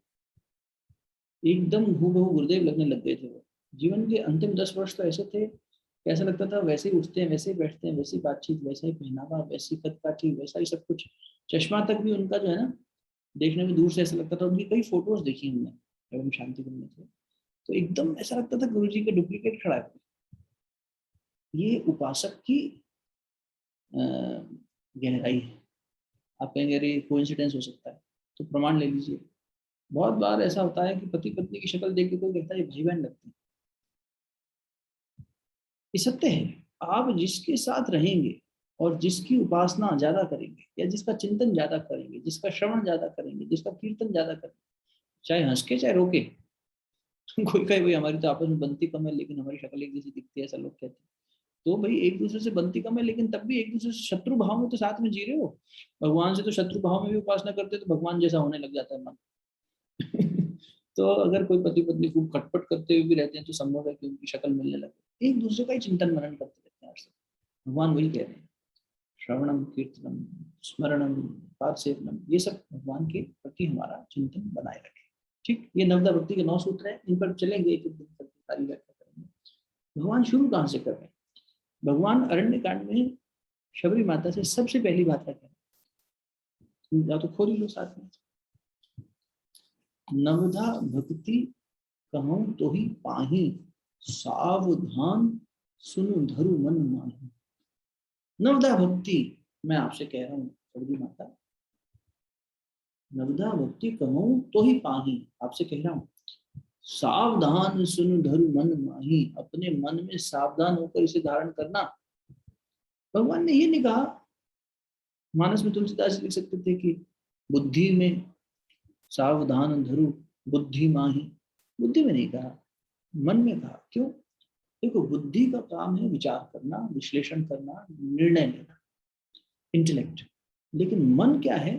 एकदम हूबहू गुरुदेव लगने लग गए थे वो। जीवन के अंतिम 10 वर्ष तो ऐसे थे, ऐसा लगता था वैसे ही उठते हैं, वैसे ही बैठते हैं, वैसी बातचीत, वैसा ही पहनावा, वैसी कदकाठी, वैसा ही सब कुछ। चश्मा तक भी उनका जो है ना, देखने में दूर से ऐसा लगता था। उनकी कई फोटोज देखी हमने जब हम शांति वन में थे, तो एकदम ऐसा लगता था गुरु जी का डुप्लीकेट खड़ा है। ये उपासक की गहराई है। आप कहेंगे अरे कोइंसिडेंस हो सकता है, तो प्रमाण ले लीजिए। बहुत बार ऐसा होता है कि पति पत्नी की शक्ल देख के कोई कहता है ये भाई बहन लगते हैं। ये सत्य है। आप जिसके साथ रहेंगे और जिसकी उपासना ज्यादा करेंगे, या जिसका चिंतन ज्यादा करेंगे, जिसका श्रवण ज्यादा करेंगे, जिसका कीर्तन ज्यादा करेंगे, चाहे हंस के चाहे रोके, कोई कहे भाई हमारी तो आपस में बनती कम है लेकिन हमारी शक्ल एक जैसी दिखती है, ऐसा लोग कहते हैं। तो भाई एक दूसरे से बनती कम है लेकिन तब भी एक दूसरे से शत्रु भाव में तो साथ में जी रहे हो। भगवान से तो शत्रु भाव में भी उपासना करते तो भगवान जैसा होने लग जाता है मन। तो अगर कोई पति पत्नी खूब खटपट करते हुए भी रहते हैं तो संभव है कि उनकी शक्ल मिलने लगे, एक दूसरे का ही चिंतन मनन करते रहते हैं। अक्सर भगवान वही कह रहे हैं, श्रवणम कीर्तनम स्मरणम पाद सेवनम, ये सब भगवान के प्रति हमारा चिंतन बनाए रखे। ठीक, ये नवदा भक्ति के 9 सूत्र हैं, इन पर चलेंगे एक दिन तक सारी व्याख्या करेंगे। भगवान शुरू कहाँ से कर रहे हैं? भगवान अरण्य कांड में शबरी माता से सबसे पहली बात क्या करें, या तो खोल लो साथ में। नवधा भक्ति कहूं तो ही पाही, सावधान सुनु धरु मन माही। नवधा भक्ति मैं आपसे कह रहा हूँ शबरी माता, नवधा भक्ति कहूं तो ही पाही, आपसे कह रहा हूँ सावधान सुनु धरु मन माही, अपने मन में सावधान होकर इसे धारण करना। भगवान ने ये नहीं कहा, मानस में तुलसीदास लिख सकते थे कि बुद्धि में सावधान धरु बुद्धि माही, बुद्धि में नहीं कहा, मन में कहा। क्यों? देखो बुद्धि का काम है विचार करना, विश्लेषण करना, निर्णय लेना, इंटेलेक्ट। लेकिन मन क्या है?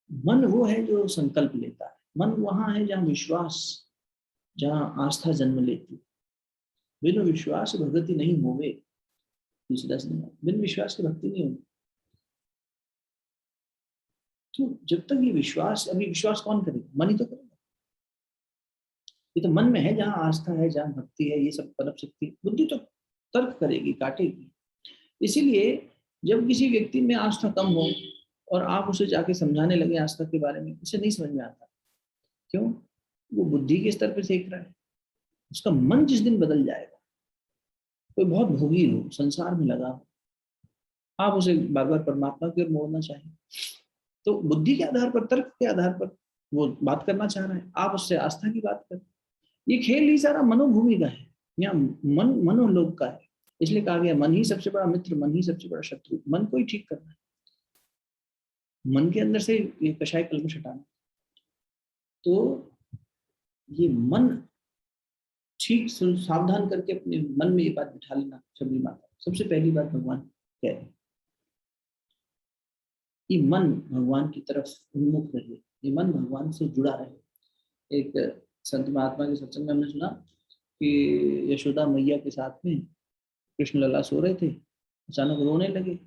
मन वो है जो संकल्प लेता है। मन वहां है जहां विश्वास, जहां आस्था जन्म लेती है। बिन विश्वास भक्ति नहीं होवे, तुलसीदास ने कहा, बिन विश्वास की भक्ति नहीं होगी। तो जब तक ये विश्वास, अभी विश्वास कौन करेगा? मन ही तो करेगा। ये तो मन में है जहां आस्था है, जहां भक्ति है, ये सब पनप सकती है। बुद्धि तो तर्क करेगी, काटेगी। इसीलिए जब किसी व्यक्ति में आस्था कम हो और आप उसे जाके समझाने लगे आस्था के बारे में, उसे नहीं समझ में आता। क्यों? वो बुद्धि के स्तर पर सीख रहा है। उसका मन जिस दिन बदल जाएगा, कोई बहुत भोगी हो, संसार में लगा हो, आप उसे बार बार परमात्मा की ओर मोड़ना चाहिए। तो बुद्धि के आधार पर, तर्क के आधार पर वो बात करना चाह रहा है, आप उससे आस्था की बात करें। ये खेल ही सारा मनोभूमि का है, यहाँ मन मनोलोक का है। इसलिए कहा गया मन ही सबसे बड़ा मित्र, मन ही सबसे बड़ा शत्रु। मन को ही ठीक करना है, मन के अंदर से ये कषाय कल्मश हटाना। तो ये मन ठीक सावधान करके अपने मन में ये बात बिठा लेना। शबरी माता सबसे पहली बात भगवान कह रहे, ये मन भगवान की तरफ उन्मुख रहे, ये मन भगवान से जुड़ा रहे। एक संत महात्मा के सत्संग में हमने सुना कि यशोदा मैया के साथ में कृष्ण लला सो रहे थे, अचानक रोने लगे।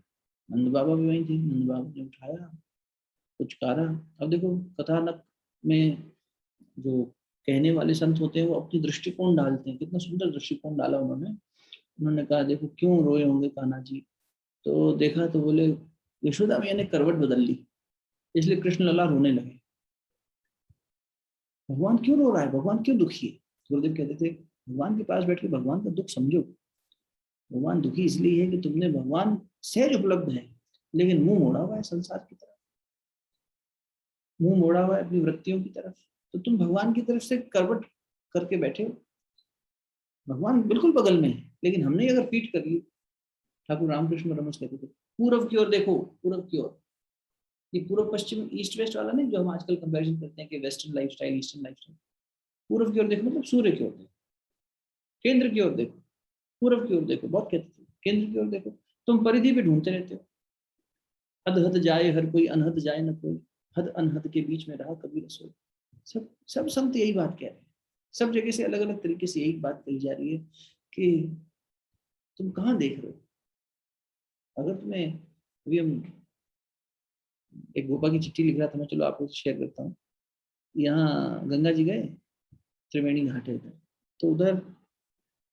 नंद बाबा भी वहीं थे, नंद बाबा ने उठाया, पुचकारा। अब देखो कथानक में जो कहने वाले संत होते हैं वो अपनी दृष्टिकोण डालते हैं, कितना सुंदर दृष्टिकोण डाला उन्होंने। उन्होंने कहा देखो क्यों रोए होंगे कान्हा जी, तो देखा तो बोले यशोदा मैया ने करवट बदल ली, इसलिए कृष्ण लला रोने लगे। भगवान क्यों रो रहा है, भगवान क्यों दुखी है? गुरुदेव कहते थे भगवान के पास बैठ के भगवान का दुख समझो। भगवान दुखी इसलिए है कि तुमने, भगवान सहज उपलब्ध है लेकिन मुंह मोड़ा हुआ है संसार की तरफ, मुंह मोड़ा हुआ है अपनी वृत्तियों की तरफ। तो तुम भगवान की तरफ से करवट करके बैठे हो। भगवान बिल्कुल बगल में है लेकिन हमने अगर पीठ कर ली, ठाकुर रामकृष्ण परमहंस कहते थे पूर्व की ओर देखो, पूर्व की ओर। ये पूर्व पश्चिम ईस्ट वेस्ट वाला नहीं जो हम आजकल कंपैरिजन करते हैं कि वेस्टर्न लाइफस्टाइल ईस्टर्न लाइफस्टाइल। पूर्व की ओर देखो मतलब सूर्य की ओर देखो, केंद्र की ओर देखो, पूर्व की ओर देखो। बहुत कहते थे केंद्र की ओर देखो। तुम परिधि पे ढूंढते रहते हो, हद हद जाए हर कोई, अनहद जाए न कोई, हद अनहद के बीच में रहा कभी रसोई। सब सब संत यही बात कह रहे हैं। सब जगह से अलग अलग तरीके से यही बात कही जा रही है कि तुम कहाँ देख रहे हो। अगर तुम्हें, अभी हम एक गोपा की चिट्ठी लिख रहा था मैं, चलो आपको शेयर करता हूँ। यहाँ गंगा जी गए, त्रिवेणी घाट है इधर, तो उधर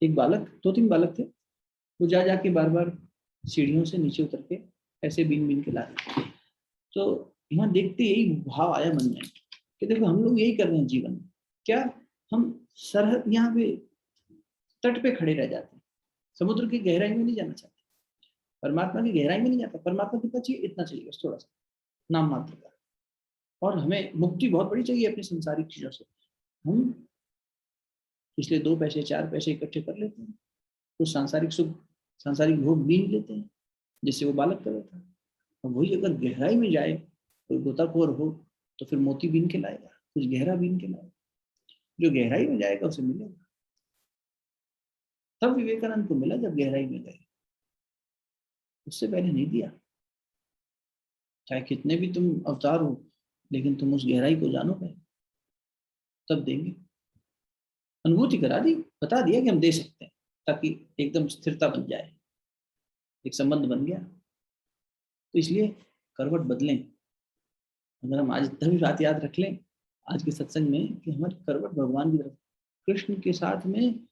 एक बालक, 2-3 बालक थे, वो जा जाके बार बार सीढ़ियों से नीचे उतर के ऐसे बीन बीन के ला रहे। तो यहाँ देखते यही भाव आया मन में कि देखो हम लोग यही कर रहे हैं जीवन में। क्या हम सरहद, यहाँ पे तट पे खड़े रह जाते हैं, समुद्र की गहराई में नहीं जाना चाहते, परमात्मा की गहराई में नहीं जाता। परमात्मा कितना चाहिए? इतना चाहिए बस, थोड़ा सा नाम मात्र का। और हमें मुक्ति बहुत बड़ी चाहिए अपनी संसारिक चीजों से। हम इसलिए 2 पैसे 4 पैसे इकट्ठे कर लेते हैं, कुछ सांसारिक सुख, सांसारिक भोग बीन लेते हैं, जिससे वो बालक कर रहा था। और वही अगर गहराई में जाए, कोई गोताखोर हो, तो फिर मोती बीन के लाएगा, कुछ गहरा बीन के लाएगा। जो गहराई में जाएगा उसे मिलेगा। तब विवेकानंद को मिला जब गहराई में गए, उससे पहले नहीं दिया। चाहे कितने भी तुम अवतार हो, लेकिन तुम उस गहराई को जानो पहले, तब देंगे। अनुभूति करा दी, बता दिया कि हम दे सकते हैं, ताकि एकदम स्थिरता बन जाए, एक संबंध बन गया। तो इसलिए करवट बदलें। अगर हम आज इतना भी बात याद रख लें आज के सत्संग में, कि हमारी करवट भगवान की तरफ, कृष्ण के साथ में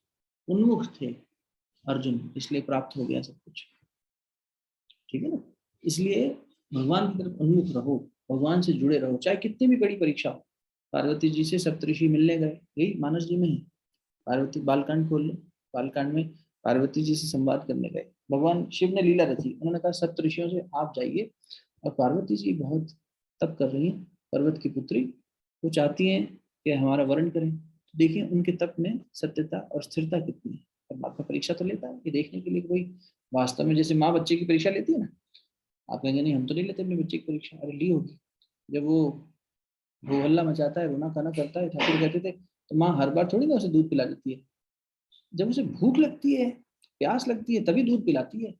उन्मुख थे अर्जुन, इसलिए प्राप्त हो गया सब कुछ, ठीक है ना। इसलिए भगवान की तरफ उन्मुख रहो, भगवान से जुड़े रहो, चाहे कितनी भी बड़ी परीक्षा हो। पार्वती जी से सप्तऋषि मिलने गए, यही मानस जी में है। पार्वती, बालकांड खोल लो, बालकांड में पार्वती जी से संवाद करने गए, भगवान शिव ने लीला रची, उन्होंने कहा सप्तऋषियों से आप जाइए, और पार्वती जी बहुत तप कर रही हैं, पर्वत की पुत्री, वो चाहती हैं कि हमारा वर्ण करें। तो देखिए उनके तप में सत्यता और स्थिरता कितनी है। परमात्मा परीक्षा तो लेता है, ये देखने के लिए कि भाई वास्तव में, जैसे माँ बच्चे की परीक्षा लेती है ना, आप कहेंगे नहीं हम तो नहीं लेते अपने बच्चे की परीक्षा, अरे ली होगी। जब वो हो हल्ला मचाता है, रोना खाना करता है, ठाकुर कहते थे, तो माँ हर बार थोड़ी ना उसे दूध पिला देती है। जब उसे भूख लगती है, प्यास लगती है, तभी दूध पिलाती है।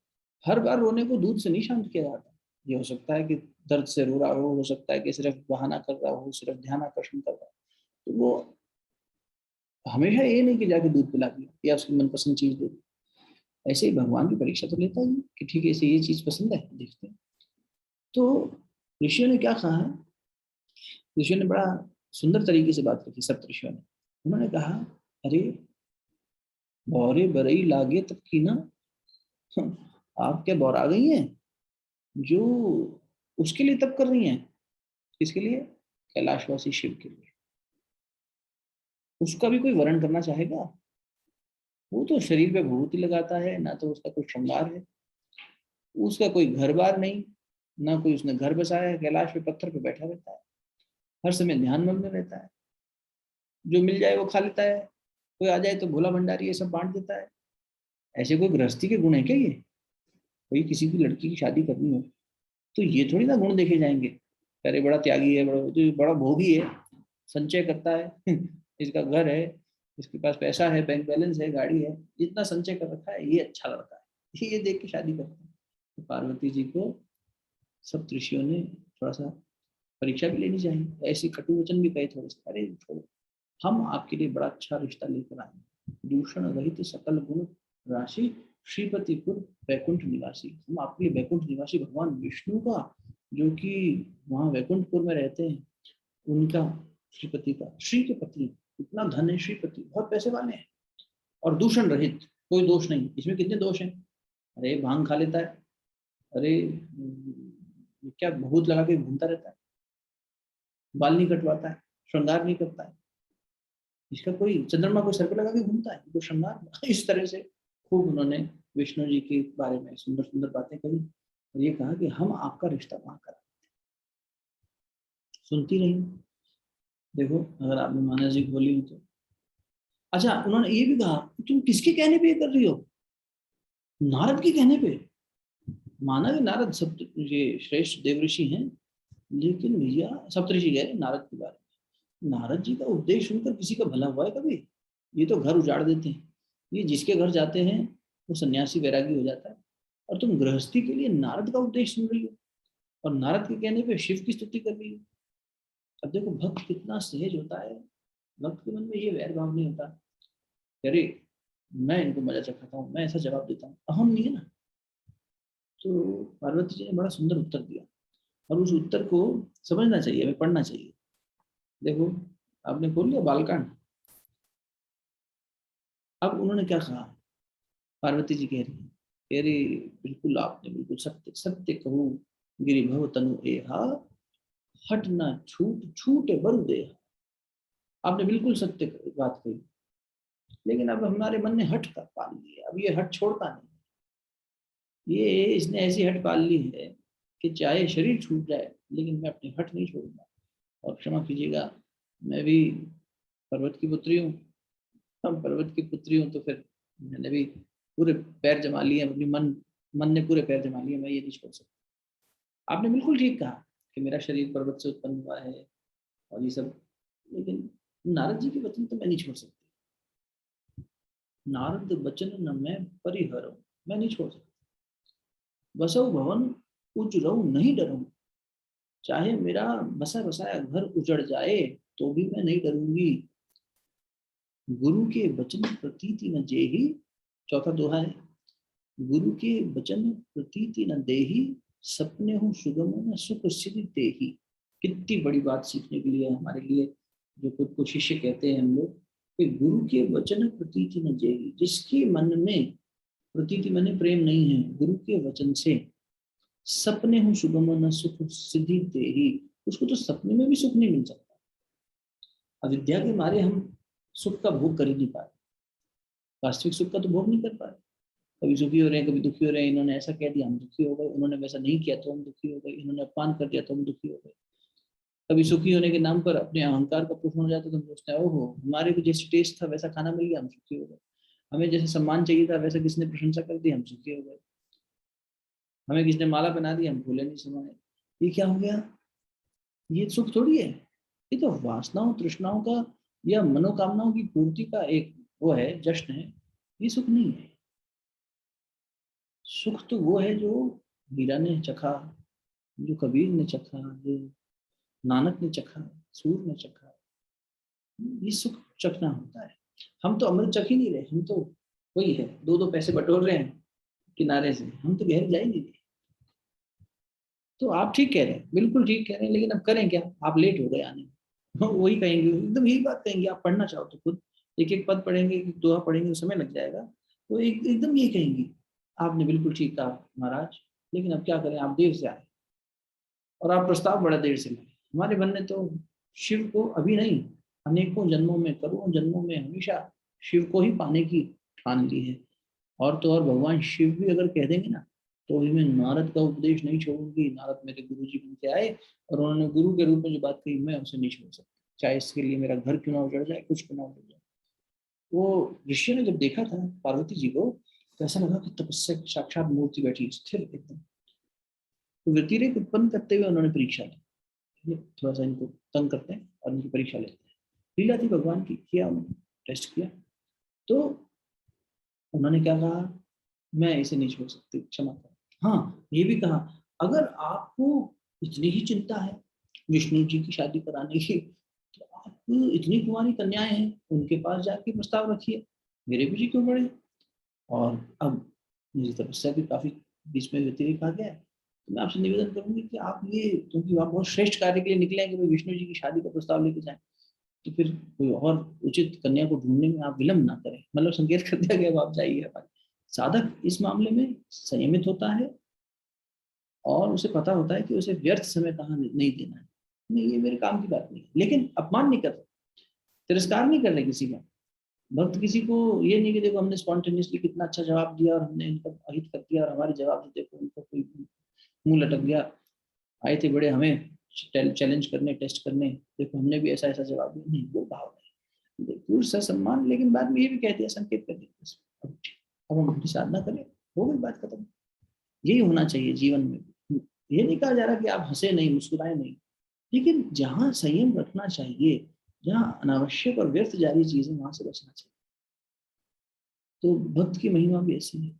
हर बार रोने को दूध से नहीं शांत किया जाता। ये हो सकता है कि दर्द से रो रहा हो सकता है कि सिर्फ बहाना कर रहा हो, सिर्फ ध्यान आकर्षण कर रहा हो, तो वो हमेशा ये नहीं कि जाके दूध पिला दिया या उसकी मनपसंद चीज दे दी। ऐसे ही भगवान की परीक्षा तो लेता ही कि ठीक है, इसे ये चीज पसंद है, देखते हैं। तो ऋषियों ने क्या कहा है, ऋषियों ने बड़ा सुंदर तरीके से बात रखी, सप्त ऋषियों ने। उन्होंने कहा, अरे बौरे बरई लागे तब की ना, आप क्या बौरा गई हैं जो उसके लिए तप कर रही हैं। किसके लिए? कैलाशवासी शिव के लिए। उसका भी कोई वर्ण करना चाहेगा? वो तो शरीर पे भभूति लगाता है, ना तो उसका कोई श्रृंगार है, उसका कोई घर बार नहीं, ना कोई उसने घर बसाया है, कैलाश पे पत्थर पे बैठा रहता है, हर समय ध्यान मग्न रहता है, जो मिल जाए वो खा लेता है, कोई आ जाए तो भोला भंडारी ये सब बांट देता है। ऐसे कोई गृहस्थी के गुण है क्या ये? कोई किसी की लड़की की शादी करनी हो तो ये थोड़ी ना गुण देखे जाएंगे, अरे बड़ा त्यागी है, बड़ा तो बड़ा भोगी है, संचय करता है इसका घर है, इसके पास पैसा है, बैंक बैलेंस है, गाड़ी है, इतना संचय कर रखा है, ये अच्छा लड़का है, ये देख के शादी करते हैं। तो पार्वती जी को सब ऋषियों ने थोड़ा सा परीक्षा भी लेनी चाहिए, ऐसी कटु वचन भी कहे थोड़े से, अरे छोड़ो, हम आपके लिए बड़ा अच्छा रिश्ता लेकर आए, दूषण रहित सकल गुण राशि, श्रीपतिपुर वैकुंठ निवासी। हम आपके लिए वैकुंठ निवासी भगवान विष्णु का, जो कि वहाँ वैकुंठपुर में रहते हैं, उनका, श्रीपति का, श्री के पति, इतना धन है श्रीपति, बहुत पैसे वाले हैं, और दूषण रहित, कोई दोष नहीं। इसमें कितने दोष हैं? अरे भांग खा लेता है, अरे क्या बहुत लगा के घूमता रहता है, बाल नहीं कटवाता है, श्रृंगार नहीं करता है, इसका कोई चंद्रमा को सर पे लगा के घूमता है, तो श्रृंगार। इस तरह से खूब उन्होंने विष्णु जी के बारे में सुंदर सुंदर बातें कही, और ये कहा कि हम आपका रिश्ता वहां करा। सुनती रही, देखो अगर आपने मानस जी बोली हो तो। अच्छा, उन्होंने ये भी कहा, तुम किसके कहने पे ये कर रही हो? नारद के कहने पे। माना कि नारद सब ये श्रेष्ठ देवऋषि हैं, लेकिन भैया सप्तऋषि कह रहे नारद के बारे में, नारद जी का उपदेश सुनकर किसी का भला हुआ है कभी? ये तो घर उजाड़ देते हैं, ये जिसके घर जाते हैं वो सन्यासी वैरागी हो जाता है, और तुम गृहस्थी के लिए नारद का उपदेश सुन रही हो, और नारद के कहने पे शिव की स्तुति कर रही हो। अब देखो भक्त कितना सहज होता है, भक्त के मन में ये वैर भाव नहीं होता, अरे मैं इनको मजा चखाता हूँ, मैं ऐसा जवाब देता हूँ, अहम नहीं है ना। तो पार्वती जी ने बड़ा सुंदर उत्तर दिया, और उस उत्तर को समझना चाहिए, हमें पढ़ना चाहिए। देखो आपने खोल लिया बालकांड। अब उन्होंने क्या कहा, पार्वती जी कह रही है, कह रही बिल्कुल आपने बिल्कुल सत्य सत्य कहूँ, गिरि भव तनु एहा, हट न छूट छूटे बरु देहा। आपने बिल्कुल सत्य बात कही, लेकिन अब हमारे मन ने हट कर पाल लिया, अब ये हट छोड़ता नहीं। ये इसने ऐसी हट पाल ली है कि चाहे शरीर छूट जाए, लेकिन मैं अपनी हट नहीं छोड़ूंगा। और क्षमा कीजिएगा, मैं भी पर्वत की पुत्री हूँ, हम पर्वत की पुत्री हूँ, तो फिर मैंने भी पूरे पैर जमा लिए, अपनी मन मन ने पूरे पैर जमा लिए, मैं ये नहीं छोड़ सकता। आपने बिल्कुल ठीक कहा कि मेरा शरीर पर्वत से उत्पन्न हुआ है और ये सब, लेकिन नारद जी के वचन तो मैं नहीं छोड़ सकती। नारद वचन न मैं परिहरऊं, मैं नहीं छोड़ सकती। बसौ भवन उजरऊ नहीं डरूं, चाहे मेरा बसा बसाया घर उजड़ जाए तो भी मैं नहीं डरूंगी। गुरु के वचन प्रतीति न जेहि, चौथा दोहा है, गुरु के वचन प्रतीति न देहि, सपने हूँ सुगम न सुख सिद्धि देहि। कितनी बड़ी बात सीखने के लिए हमारे लिए, जो खुद को शिष्य कहते हैं हम लोग, कि गुरु के वचन प्रतीति न जेहि, जिसके मन में प्रतीति माने प्रेम नहीं है गुरु के वचन से, सपने हूँ सुगम न सुख सिद्धि देहि, उसको तो सपने में भी सुख नहीं मिल सकता। अविद्या के मारे हम सुख का भोग कर ही नहीं पाए, वास्तविक सुख का तो भोग नहीं कर पाए। कभी सुखी हो रहे हैं, कभी दुखी हो रहे हैं, इन्होंने ऐसा कह दिया हम दुखी हो गए, उन्होंने वैसा नहीं किया तो हम दुखी हो गए, इन्होंने अपमान कर दिया तो हम दुखी हो गए। कभी सुखी होने के नाम पर अपने अहंकार का पोषण हो जाता तो हम सोचते हैं ओहो हमारे को जैसे टेस्ट था वैसा खाना मिल गया, हम सुखी हो गए। हमें जैसे सम्मान चाहिए था वैसा किसने प्रशंसा कर दी, हम सुखी हो गए। हमें किसने माला पहना दी, हम फूले नहीं समाये। ये क्या हो गया? ये सुख थोड़ी है, ये तो वासनाओं तृष्णाओं का या मनोकामनाओं की पूर्ति का एक वो है, जश्न है। ये सुख नहीं है। सुख तो वो है जो मीरा ने चखा, जो कबीर ने चखा, जो नानक ने चखा, सूर ने चखा। ये सुख चखना होता है। हम तो अमृत चख ही नहीं रहे, हम तो वही है, दो दो पैसे बटोर रहे हैं किनारे से, हम तो गहरे जा ही नहीं रहे। तो आप ठीक कह रहे हैं, बिल्कुल ठीक कह रहे हैं, लेकिन अब करें क्या? आप लेट हो गए आने में। वही कहेंगे, एकदम यही बात कहेंगे। आप पढ़ना चाहो तो खुद एक एक पद पढ़ेंगे, एक दुआ पढ़ेंगे, समय लग जाएगा। तो एकदम ये कहेंगे, आपने बिल्कुल ठीक कहा महाराज, लेकिन अब क्या करें, आप देर से आए और आप प्रस्ताव बड़ा देर से लाए। हमारे मन ने तो शिव को अभी नहीं, अनेकों जन्मों में, करोड़ों जन्मों में हमेशा शिव को ही पाने की ठान ली है। और तो और भगवान शिव भी अगर कह देंगे ना, तो भी मैं नारद का उपदेश नहीं छोड़ूंगी। नारद मेरे गुरु जी बन के आए और उन्होंने गुरु के रूप में जो बात कही, मैं उसे नहीं छोड़ सकती, चाहे इसके लिए मेरा घर क्यों ना उजड़ जाए, कुछ क्यों ना उजड़ जाए। वो ऋषि ने जब देखा था पार्वती जी को, तो ऐसा लगा कि तपस्या की साक्षात मूर्ति बैठी स्थिर एकदम। तो व्यतिरेक उत्पन्न करते हुए उन्होंने परीक्षा ली, ये थोड़ा सा इनको तंग करते हैं और इनकी परीक्षा लेते हैं। लीला थी भगवान की, किया उन्होंने, टेस्ट किया। तो उन्होंने क्या कहा, मैं इसे नहीं छोड़ सकती, क्षमा करो। हाँ, ये भी कहा, अगर आपको इतनी ही चिंता है विष्णु जी की शादी कराने की, तो आप इतनी कुंवारी कन्याएं हैं, उनके पास जाके प्रस्ताव रखिए, मेरे पीछे क्यों पड़े। और अब मेरी तपस्या भी काफी बीच में व्यतिरिक्त आ गया है, तो मैं आपसे निवेदन करूंगी कि आप ये, क्योंकि आप बहुत श्रेष्ठ कार्य के लिए निकले हैं कि भाई विष्णु जी की शादी का प्रस्ताव लेके जाएं, तो फिर कोई और उचित कन्या को ढूंढने में आप विलंब ना करें। मतलब संकेत कर दिया गया, अब आप जाइए। हमारे साधक इस मामले में संयमित होता है और उसे पता होता है कि उसे व्यर्थ समय कहाँ नहीं देना है। नहीं, ये मेरे काम की बात नहीं है, लेकिन अपमान नहीं कर रहे, तिरस्कार नहीं कर रहे किसी का। भक्त किसी को ये नहीं कि देखो हमने स्पॉन्टेनियसली कितना अच्छा जवाब दिया और हमने इनका अहित कर दिया और हमारे जवाब से देखो उनको कोई मुंह लटक गया, आए थे बड़े हमें चैलेंज करने, टेस्ट करने, देखो हमने भी ऐसा ऐसा जवाब दिया। नहीं, वो भाव नहीं, पूर्ण ससम्मान। लेकिन बाद में ये भी कह दिया, संकेत कर दिया, अब हम अपनी साधना करें, हो गई बात खत्म। यही होना चाहिए जीवन में। ये नहीं कहा जा रहा कि आप हंसे नहीं, मुस्कुराए नहीं, लेकिन जहां संयम रखना चाहिए, जहां अनावश्यक और व्यर्थ जा रही चीजें, वहां से बचना चाहिए। तो भक्त की महिमा भी ऐसी है।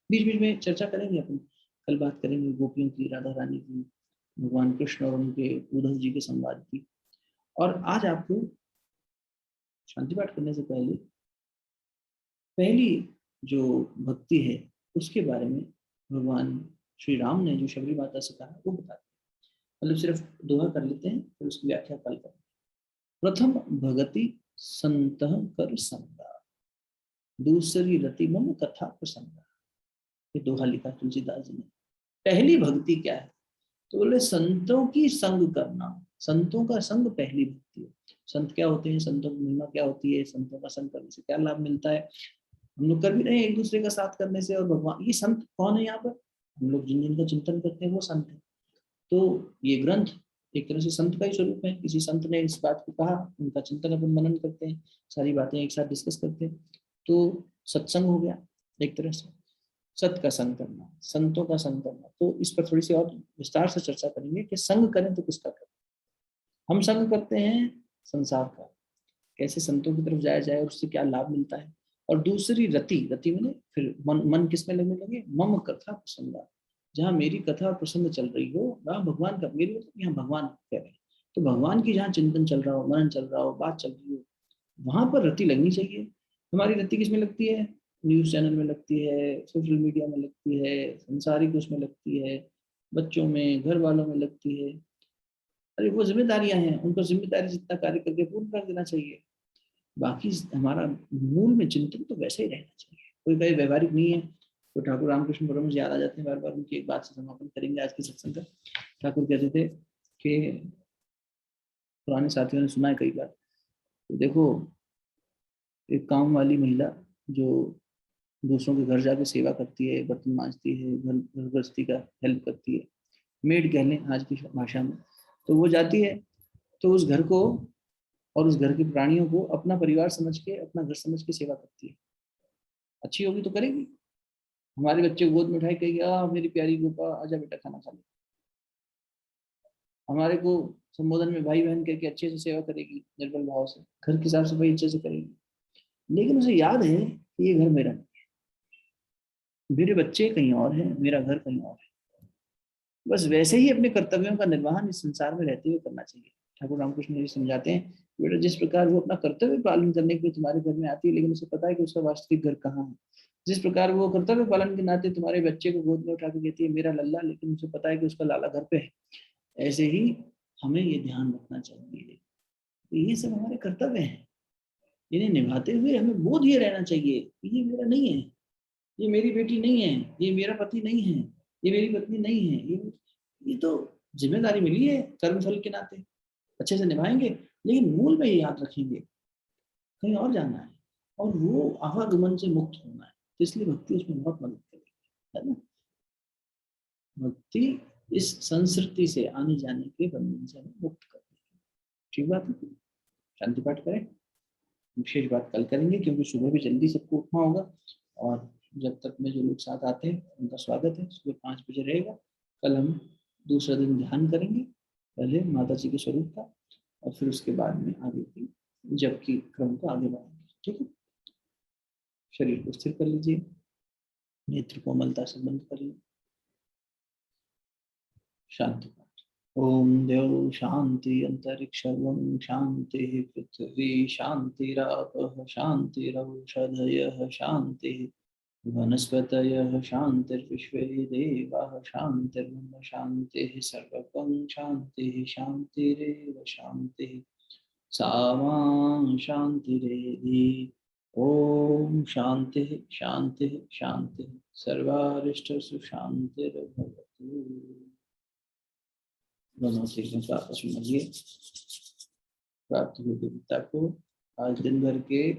बीच बीच में चर्चा करेंगे अपन, कल बात करेंगे गोपियों की, राधा रानी की, भगवान कृष्ण और उनके उद्धव जी के संवाद की। और आज आपको शांति पाठ करने से पहले पहली जो भक्ति है उसके बारे में भगवान श्री राम ने जो शबरी माता से कहा वो बताते हैं। मतलब सिर्फ दोहा कर लेते हैं, फिर उसकी व्याख्या कल करेंगे। प्रथम भगति संतः कर संगा, दूसरी रति मम कथा प्रसंगा। ये दोहा लिखा तुलसीदास जी ने। पहली भक्ति क्या है? तो बोले संतों की संग करना, संतों का संग पहली भक्ति है। संत क्या होते हैं, संतों की महिमा क्या होती है, संतों का संग करने से क्या लाभ मिलता है, हम लोग कर भी रहे हैं एक दूसरे का साथ करने से। और भगवान, ये संत कौन है यहाँ पर, हम लोग जिन जिनका चिंतन करते हैं वो संत है। तो ये ग्रंथ एक तरह से संत का ही स्वरूप है। किसी संत ने इस बात को कहा, उनका चिंतन अपन मनन करते हैं, सारी बातें एक साथ डिस्कस करते हैं, तो सत्संग हो गया एक तरह से। सत का संग करना, संतों का संग करना, तो इस पर थोड़ी सी और विस्तार से चर्चा करेंगे कि संग करें तो किसका करें। हम संग करते हैं संसार का, कैसे संतों की तरफ जाया जाए और उससे क्या लाभ मिलता है। और दूसरी रति, रति मैंने फिर मन किस में लगने लगे, मम कथा प्रसंगा, जहाँ मेरी कथा प्रसंग चल रही हो वहाँ भगवान का, मेरी मतलब यहाँ भगवान कह रहे हैं, तो भगवान की जहाँ चिंतन चल रहा हो, मनन चल रहा हो, बात चल रही हो, वहां पर रति लगनी चाहिए। हमारी रति किस में लगती है, न्यूज चैनल में लगती है, सोशल मीडिया में लगती है, संसारिक उसमें लगती है, बच्चों में, घर वालों में लगती है। अरे वो जिम्मेदारियां हैं, उनको जिम्मेदारी जितना कार्य करके पूर्ण कर देना चाहिए। बाकी हमारा मूल में चिंतन तो वैसे ही रहना चाहिए। कोई भाई व्यवहारिक नहीं है तो ठाकुर रामकृष्ण परमहंस याद आ जाते हैं बार बार, उनकी एक बात से समापन करेंगे आज के सत्संग का। ठाकुर कहते थे कि पुराने साथियों ने सुना है कई बार, तो देखो एक काम वाली महिला जो दूसरों के घर जाके सेवा करती है, बर्तन मांजती है, घर गृहस्थी का हेल्प करती है, मेड कह लें आज की भाषा में, तो वो जाती है तो उस घर को और उस घर के प्राणियों को अपना परिवार समझ के, अपना घर समझ के सेवा करती है। अच्छी होगी तो करेगी। हमारे बच्चे को गोद में उठाई कहेगी आ मेरी प्यारी गोपा आजा बेटा खाना खा ले। हमारे को संबोधन में भाई बहन करके अच्छे से सेवा करेगी, निर्मल भाव से, घर की साफ सफाई अच्छे से करेगी। लेकिन उसे याद है कि ये घर मेरा नहीं, मेरे बच्चे कहीं और हैं, मेरा घर कहीं और है। बस वैसे ही अपने कर्तव्यों का निर्वहन इस संसार में रहते हुए करना चाहिए। ठाकुर रामकृष्ण जी समझाते हैं, बेटा जिस प्रकार वो अपना कर्तव्य पालन करने के लिए तुम्हारे घर में आती है, लेकिन उसे पता है कि उसका वास्तविक घर कहाँ है। जिस प्रकार वो कर्तव्य पालन के नाते तुम्हारे बच्चे को गोद में उठा के कहती है मेरा लल्ला, लेकिन उसे पता है कि उसका लाला घर पे है, ऐसे ही हमें ये ध्यान रखना चाहिए। ये सब हमारे कर्तव्य हैं, इन्हें निभाते हुए हमें बोध ये रहना चाहिए कि ये मेरा नहीं है, ये मेरी बेटी नहीं है, ये मेरा पति नहीं है, ये मेरी पत्नी नहीं है, ये तो जिम्मेदारी मिली है कर्म फल के नाते, अच्छे से निभाएंगे, लेकिन मूल में ये याद रखेंगे कहीं और जाना है और वो आवागमन से मुक्त होना है। तो इसलिए भक्ति उसमें बहुत मदद करेगी, है ना। भक्ति इस संस्कृति से आने जाने के बंधन से हमें मुक्त कर देगी। ठीक बात है। शांति पाठ करें, विशेष बात कल करेंगे क्योंकि सुबह भी जल्दी सबको उठना होगा। और जब तक में जो लोग साथ आते हैं उनका स्वागत है, सुबह 5 बजे रहेगा। कल हम दूसरा दिन ध्यान करेंगे, पहले माता जी के स्वरूप का और फिर उसके बाद में आगे की जब की क्रम को आगे बढ़ाएंगे। ठीक है, शरीर को स्थिर कर लीजिए, नेत्र कोमलता से बंद कर लीजिए, शांति पाठ। ओम देव शांति अंतरिक्ष शांति पृथ्वी शांतिरापः शांतिरौषधयः शांति वनस्पतयः शान्तिर्विश्वे देवाः शान्तिर्ब्रह्म शान्तिः सर्वं शान्तिः शान्तिरेव शान्तिः सा मा शान्तिरेधि। ओम शान्तिः शान्तिः शान्तिः सर्वारिष्टसु शान्तिर्भवतु। दोनों चीजों का आपस में मिलिए। प्राप्त हुई देवता को आज दिन भर के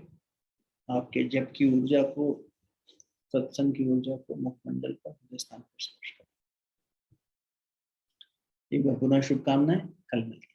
आपके जप की ऊर्जा को, सत्संग की ऊर्जा को मुखमंडल पर हृदय स्थान पर स्पर्श करें। एक बार पुनः शुभकामनाएं, कल मिलते हैं।